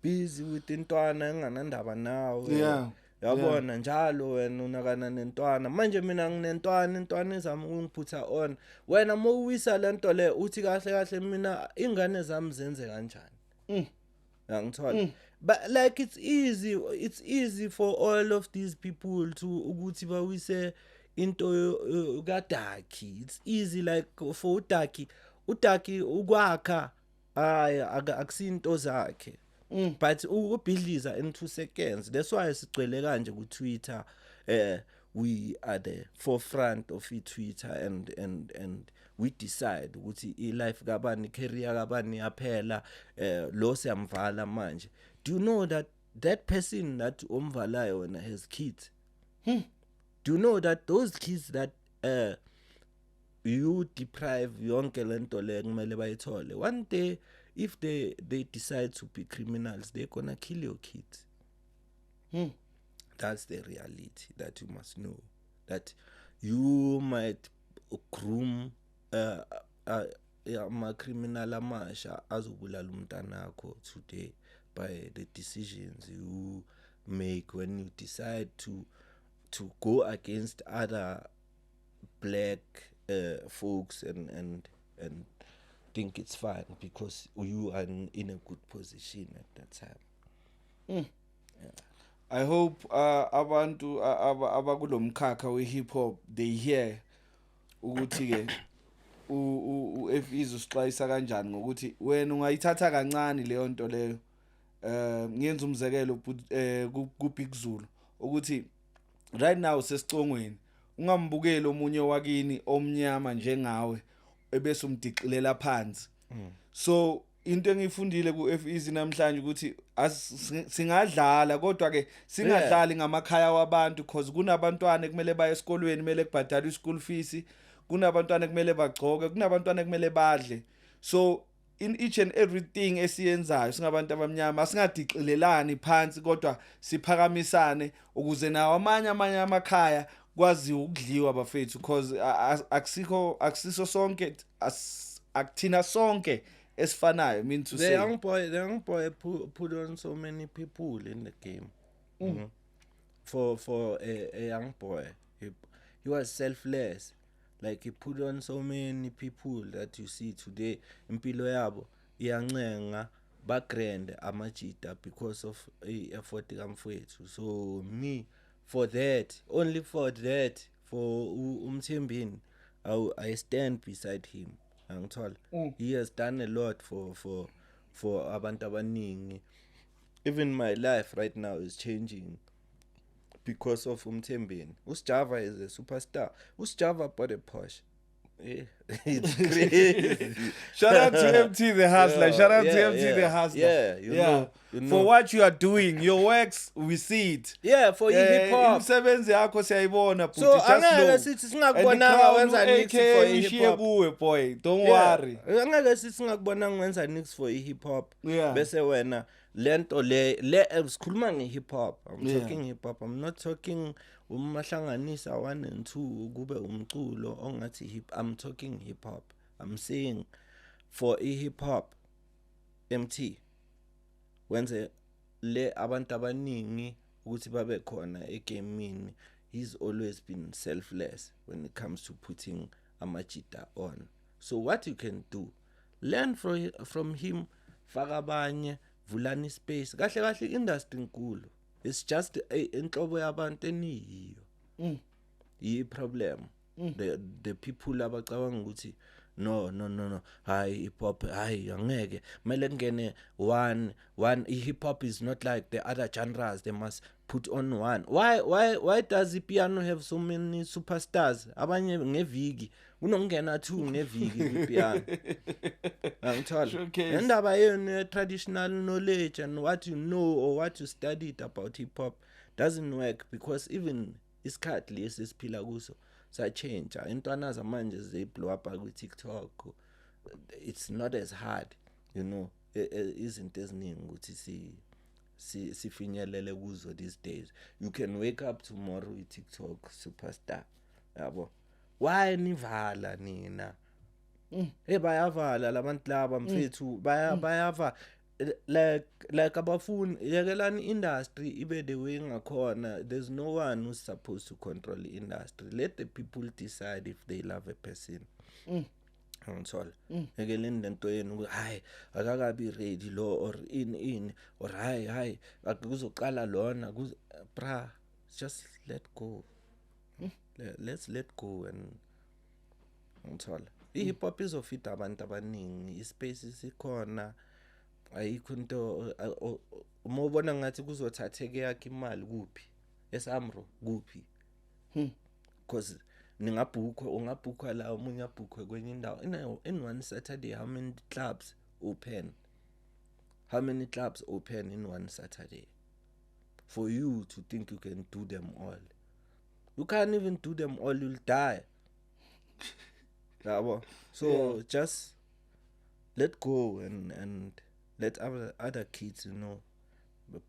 busy with intwana enganandaba nawe yabona njalo wena unakana nentwana manje mina nginentwana intwana ezami ungiphutha on wena mowisa lento le uthi kahle kahle mina ingane zami zenze kanjani ngithola but like it's easy for all of these people to ukuthi bawise into kaDaki it's easy like for uDaki ukwakha akusinto zakhe but ukubhidliza in 2 seconds that's why sigcwele kanje ku Twitter we are the forefront of Twitter and we decide ukuthi life kabani career kabani yaphela lo siyamvala manje do you know that person that omvalayo wena has kids do you know that those kids that you deprive yonke lento le kumele bayithole one day if they decide to be criminals they're gonna kill your kids that's the reality that you must know that you might groom ama criminal amasha azobulala umntanakho today by the decisions you make when you decide to go against other black folks and think it's fine because you are in a good position at that time. I hope abantu abakulomkhakha we hip hop they hear ukuthi ke eezy usixwayisa kanjani ngokuthi wena ungayithatha kancane leyo nto leyo ngiyenza umzekelo ku Big Zulu ukuthi right now sesicongweni ungambukeli omunye wakini omnyama njengawe ebese umdiqilela phansi so into engifundile ku eezy namhlanje ukuthi singadlala kodwa ke singadlali ngamakhaya wabantu because kunabantwana kumele baye esikolweni kumele kubhadalwe school fees kunabantwana kumele bagcoke kunabantwana kumele badle so in each and everything esiyenzayo singabantu abamnyama asingadiqilelani phansi kodwa siphakamisane ukuze nawo amanye amakhaya kwazi ukudliwa bafethu because akusiso sonke akuthina sonke esifanayo mean to say the young boy put on so many people in the game for a young boy he was selfless like he put on so many people that you see today impilo yabo iyancenga ba grand amajita because of effort kamfowethu so me for that only for that for umthembeni I stand beside him angithola he has done a lot for abantu abaningi even my life right now is changing because of umthembeni uSjava is a superstar uSjava bought a Porsche it's crazy shout out to Emtee the hustler shout out to Emtee the hustler you know for what you are doing your works we see it for hip hop umsebenzi yakho siyayibona but so just know angeke sithi singakubonanga wenza nix for hip hop kuwe boy don't worry angeke sithi singakubonanga wenza nix for hip hop bese wena lento le sikhuluma nge-hip hop I'm talking hip hop I'm not talking umahlanganisa 1 and 2 kube umculo ongathi I'm talking hip hop I'm saying for hip hop Emtee wenze le abantu abaningi ukuthi babe khona egamini he's always been selfless when it comes to putting amajita on so what you can do learn from him faka abanye vulani space kahle industry nkulu it's just inhlobo yabantu eniyiyo yi problem the people abacabanga ukuthi no hayi hip hop hayi angeke mele ngene one hip hop is not like the other genres they must put on one why does the piano have so many superstars abanye ngeviki unongena 2 ngeviki kwipiano angithola indaba yenu traditional knowledge and what you know or what you studied about hip hop doesn't work because even isikhathi lesi siphila kuso change intwana zamanje they blow up ku TikTok. It's not as hard, you know, izinto eziningi ukuthi sifinyelele kuzo these days. You can wake up tomorrow with TikTok superstar, yabo. Why nivala nina? Bayavala labantu laba mfethu bayava like abafuni yekelani industry ibe the way ngakhona. There's no one who's supposed to control the industry. Let the people decide if they love a person. Ngithola ekeleni lento yenu hayi akakabi ready lo or in or hayi akuzoqala lona bra, just let go. Let's let go and ngithola hip hop izofita abantu abaningi, ispace sikhona, ayikho into uma ubona ngathi kuzothatheke yakhe imali kuphi esamro kuphi, because ungabhukwa la umunye abhukwe kwenye indawo in one Saturday. How many clubs open in one Saturday for you to think you can do them all? You can't even do them all, you'll die. So just let go and let other kids, you know,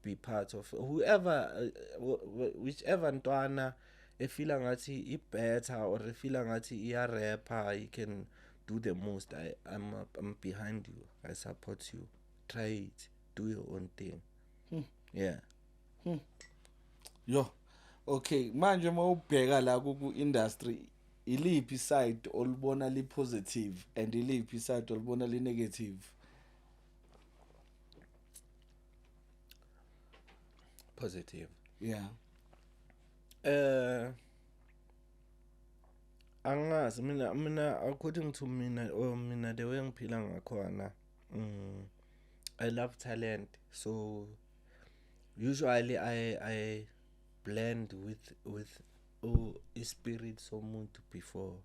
be part of whoever, whichever ntwana efila ngathi better or efila ngathi iya rapper, you can do the most. I'm behind you. I support you. Try it. Do your own thing. Yeah. Yo. Okay, manje mawubheka la ku industry, iliphi side olubona li positive and iliphi side olubona li negative? Positive. Yeah. Angazi mina according to mina the way ngiphila ngakhona, I love talent, so usually I blend with a spirit somuntu before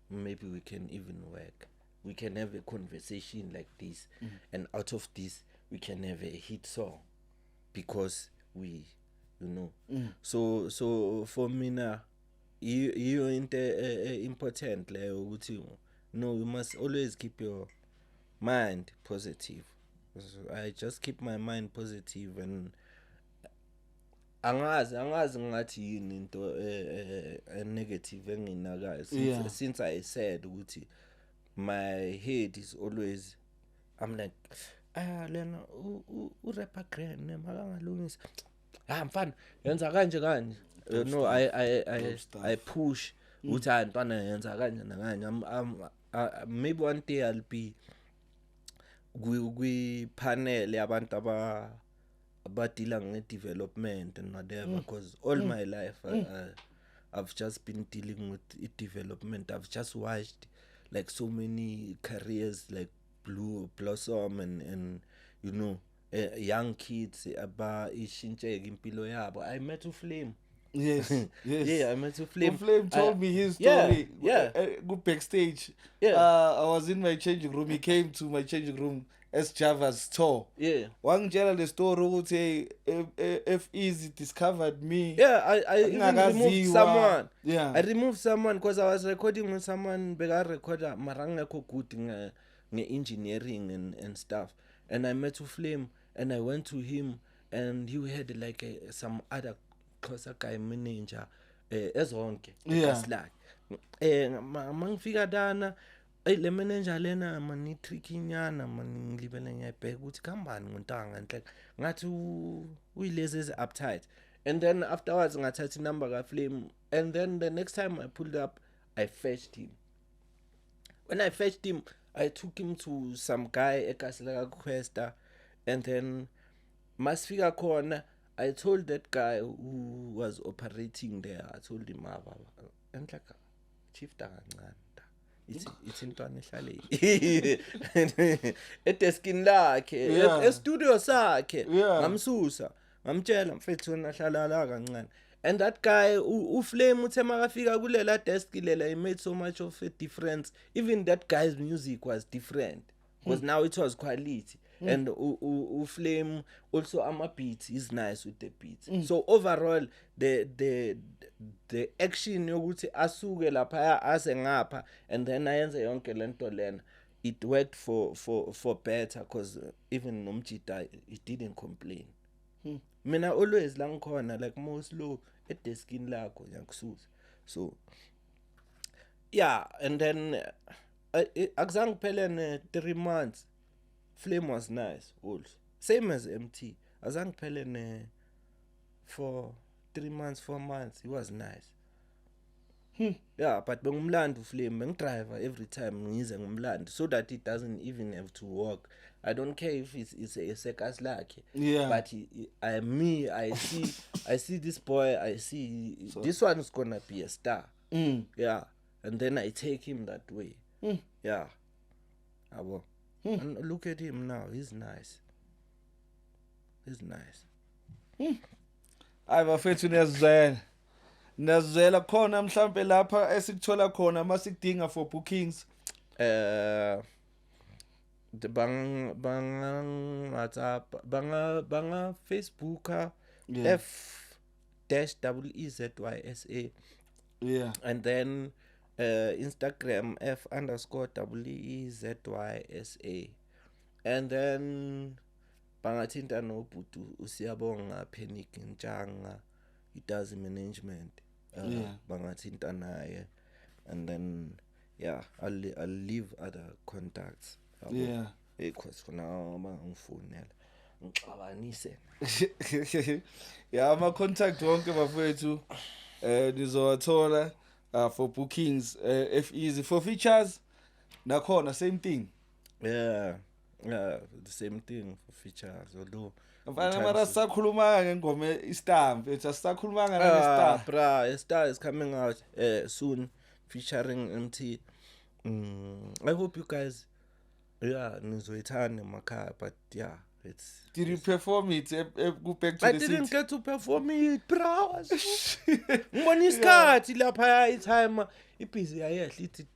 maybe we can even work. We can have a conversation like this, and out of this we can have a hit song because we, you know. So for me now, you important like ukuthi no, you must always keep your mind positive. So I just keep my mind positive, and angazi ngathi yini into negative enginakayo since I said ukuthi my head is always, I'm like lena rapper grand makangalungisa mfana yenza kanje no, I push ukuthi ntwana yenza kanje nakanje. Maybe one day I'll be kwi panel yabantu abadila nge-development and whatever, because all my life I've just been dealing with development. I've just watched like so many careers like blossom and you know, young kids ishintsheke impilo yabo. I met uFlame. Yes. Yeah, I met uFlame. Flame told me his story. Yeah. Go backstage. Yeah. I was in my changing room. He came to my changing room as Java's tour. Yeah. Wangitshela the story ukuthi if eezy discovered me. Yeah, I even removed someone. Yeah. I removed someone because I was recording with someone beka recorder marangeko good nge-engineering and stuff. And I met uFlame and I went to him and he had like some other closer guy manager ezonke Yeah. mangifika dana le manager lena mani tricky nyana mani ngilibele ngiyabheka ukuthi kambani ngontanga nhle ngathi uyilezi is uptight. And then afterwards ngathatha inumber kaFlame, and then the next time I pulled up I fetched him. When I fetched him, I took him to some guy ekasela Questa, and then masifika khona I told that guy who was operating there, I told him and like chief kancane it's intwana ehlale edeskini lakhe estudio sakhe ngamsusa ngamtshela mfethu wena hlala la kancane. And that guy uFlame uthe makafika kulela desk lela, he made so much of a difference. Even that guy's music was different because now it was quality. and Flame also beats is nice with the beats. So overall the action yokuthi asuke lapha ase ngapha and then ayenze yonke lento lena, it worked for better because even Nomjita he didn't complain. Mina always la ngikhona like most low at the skin lakho ngiyakususa. So yeah, and then akuzange kuphele 3 months Flame was nice also. Same as Emtee. Azange kuphele for 3 months 4 months he was nice. Yeah, but bengumlando Flame, bengidriver every time ngize ngumlando so that it doesn't even have to work. I don't care if it's a circus lakhe. Yeah. But I see this boy, I see this one is gonna be a star. Yeah. And then I take him that way. Yeah. Abo. And look at him now, he's nice. He's nice. Hayi bafethu niyazizela khona mhlambe lapha esikuthola khona masikudinga for bookings. The bang WhatsApp, banga Facebook, Yeah. F-EEZYSA. Yeah. And then Instagram F_EEZYSA. And then bangathinta no Bhutu Usiyabonga Panic Njanga, he does management. Yeah. Bangathinta naye. And then yeah, I'll leave other contacts. Yeah. Because for now bangifonela ngixabanise. Yeah, ama contact wonke bafethu nizowathola for bookings, if easy for features nakhona same thing. Yeah, the same thing for features, although Mfana mara sakhuluma ngengoma istamp, sakhuluma ngana star. Bra, a star is coming out soon featuring Emtee. I hope you guys nizoyithanda emakhaya, but yeah, it's. Did you perform it go back to I the didn't city? get to perform it, bro. Ngibona isikhathi lapha i-time ibhizi ayehla ithi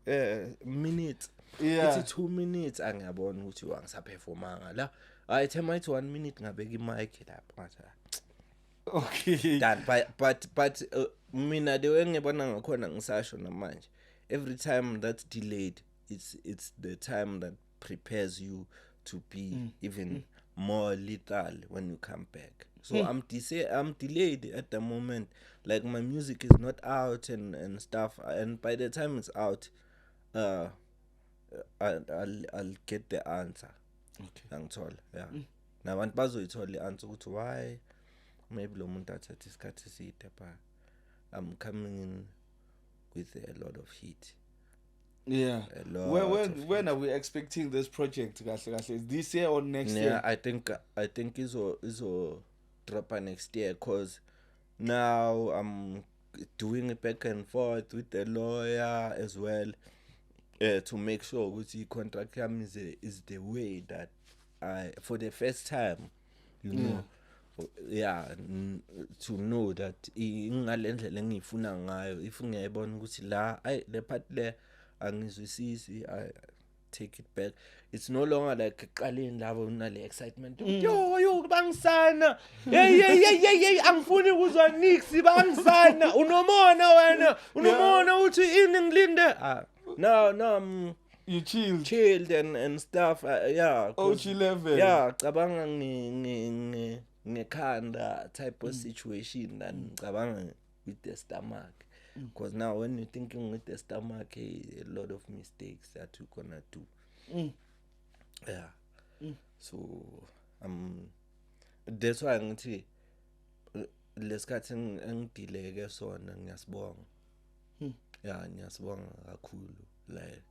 3 minutes. Yeah. It's 2 minutes angiyabona ukuthi wangisaperformanga la. I tell my 1 minute ngabeka i-mic lapha ngathi. Okay. Done, but mina the way ngibona ngakhona ngisasho namanje. Every time that's delayed, it's the time that prepares you to be even more lethal when you come back. So I'm delayed at the moment. Like my music is not out and stuff. And by the time it's out, I'll get the answer. Okay. Angithola, yeah. Nabantu bazoyithola i-answer ukuthi why maybe lo muntu athathe isikhathi eside, but I'm coming in with a lot of heat. Yeah. When are we expecting this project? Is this year or next year? I think izo drop next year, cause now I'm doing it back and forth with the lawyer as well to make sure ukuthi contract is the way that I, for the first time, you know, to know that ingalendlela engifuna ngayo, if ngiyayibona ukuthi la le part le angizwisisi, I take it back. It's no longer like qaleni labo unale excitement. Yo bangisana. Hey angifuni ukuzwa nix bangisana. Unomona wena. Unomona uthi ini ngilinde. No, you chilled and stuff. Yeah. OG level. Yeah, cabanga ngekhanda type of situation than cabanga with the stomach. Because now when you're thinking with the stomach, a lot of mistakes that you're gonna do. Yeah. So that's why ngithi lesikhathi ngidileke sona ngiyasibonga. Yeah, ngiyasibonga kakhulu. Like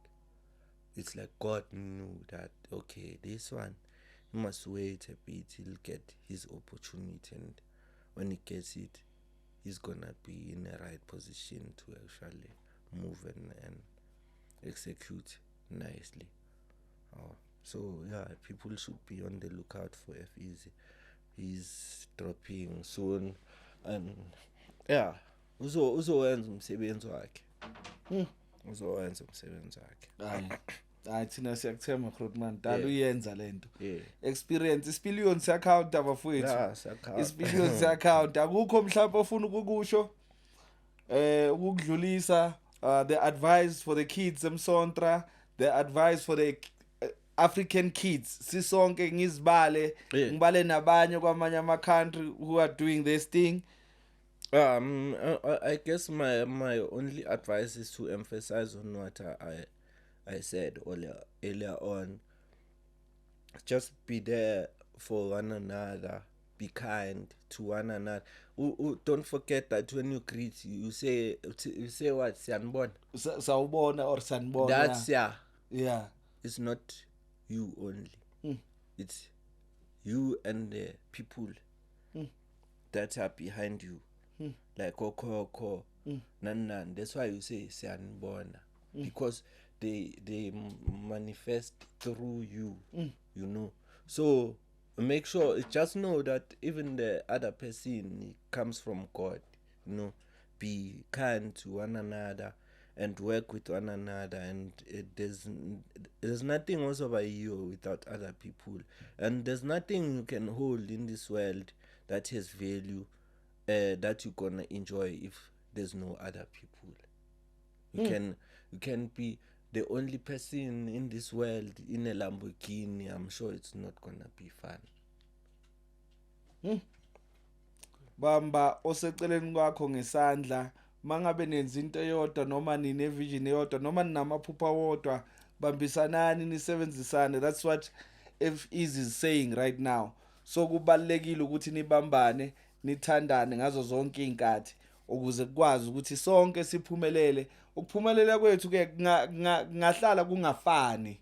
it's like God knew that okay, this one he must wait a bit, he'll get his opportunity, and when he gets it, he's gonna be in the right position to actually move and execute nicely. So yeah, people should be on the lookout for F-Eezy. He's dropping soon, and yeah, uzowenza umsebenzi wakhe. Uzowenza umsebenzi wakhe. hayi thina siyakuthemba Grootman dala uyenza lento Yeah. experience isipillion siyaccount abafowethu Yeah, sakha. isipillion siyaccount akukho mhlawumbe ofuna ukukusho ukudlulisa the advice for the kids emsontra the advice for the African kids sisonke ngizibale ngibale nabanye kwamanye ama country who are doing this thing. I guess my only advice is to emphasize on what I said earlier on. Just be there for one another. Be kind to one another. Don't forget that when you greet, you say what? Sanbon. Sawubona or sanbona. That's yeah. It's not you only. It's you and the people that are behind you. Like Oko, Nan. That's why you say Sanbona. Because they manifest through you, you know. So make sure, just know that even the other person comes from God, you know. Be kind to one another and work with one another, and there's nothing also by you without other people, and there's nothing you can hold in this world that has value that you're gonna enjoy if there's no other people. You can be the only person in this world in a Lamborghini. I'm sure it's not gonna be fun. Bamba oseceleni kwakho ngesandla mangabe nenza into eyodwa noma nine vision eyodwa noma ninamaphupha wodwa bambisanani nisebenzisane. That's what eezy is saying right now. So kubalekile ukuthi nibambane nithandane ngazo zonke inkathi ukuze kukwazi ukuthi sonke siphumelele. Ukuphumelela kwethu ke ngahlala kungafani.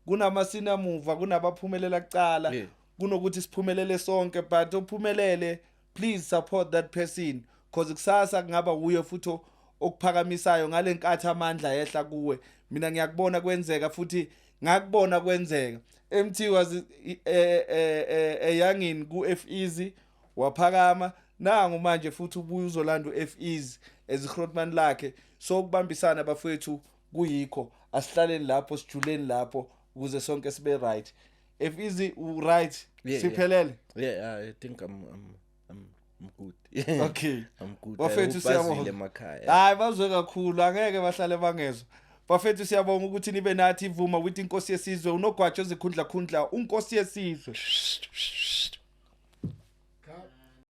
Kunamasina muva kunabaphumelela kucala kunokuthi siphumelele sonke, but uphumelele please support that person because kusasa kungaba uye futhi okuphakamisayo ngalenkathi amandla yehla kuwe. Mina ngiyakubona kwenzeka futhi ngakubona kwenzeka. Emtee was eyangini ku eezy waphakama nangu manje futhi ubuye uzolanda ueezy eziGrootman lakhe. So kubambisana bafowethu kuyikho asihlaleni lapho sijuleni lapho ukuze sonke sibe right. Eezy right siphelele. Yeah, I think I'm good. Okay. I'm good. Bafethu siyabonga. Hayi bazwe kakhulu angeke bahlale bangezwa. Bafethu siyabonga ukuthi nibe nathi Vuma with inkosi yesizwe unogwatsho ezikhundla khundla unkosi yesizwe.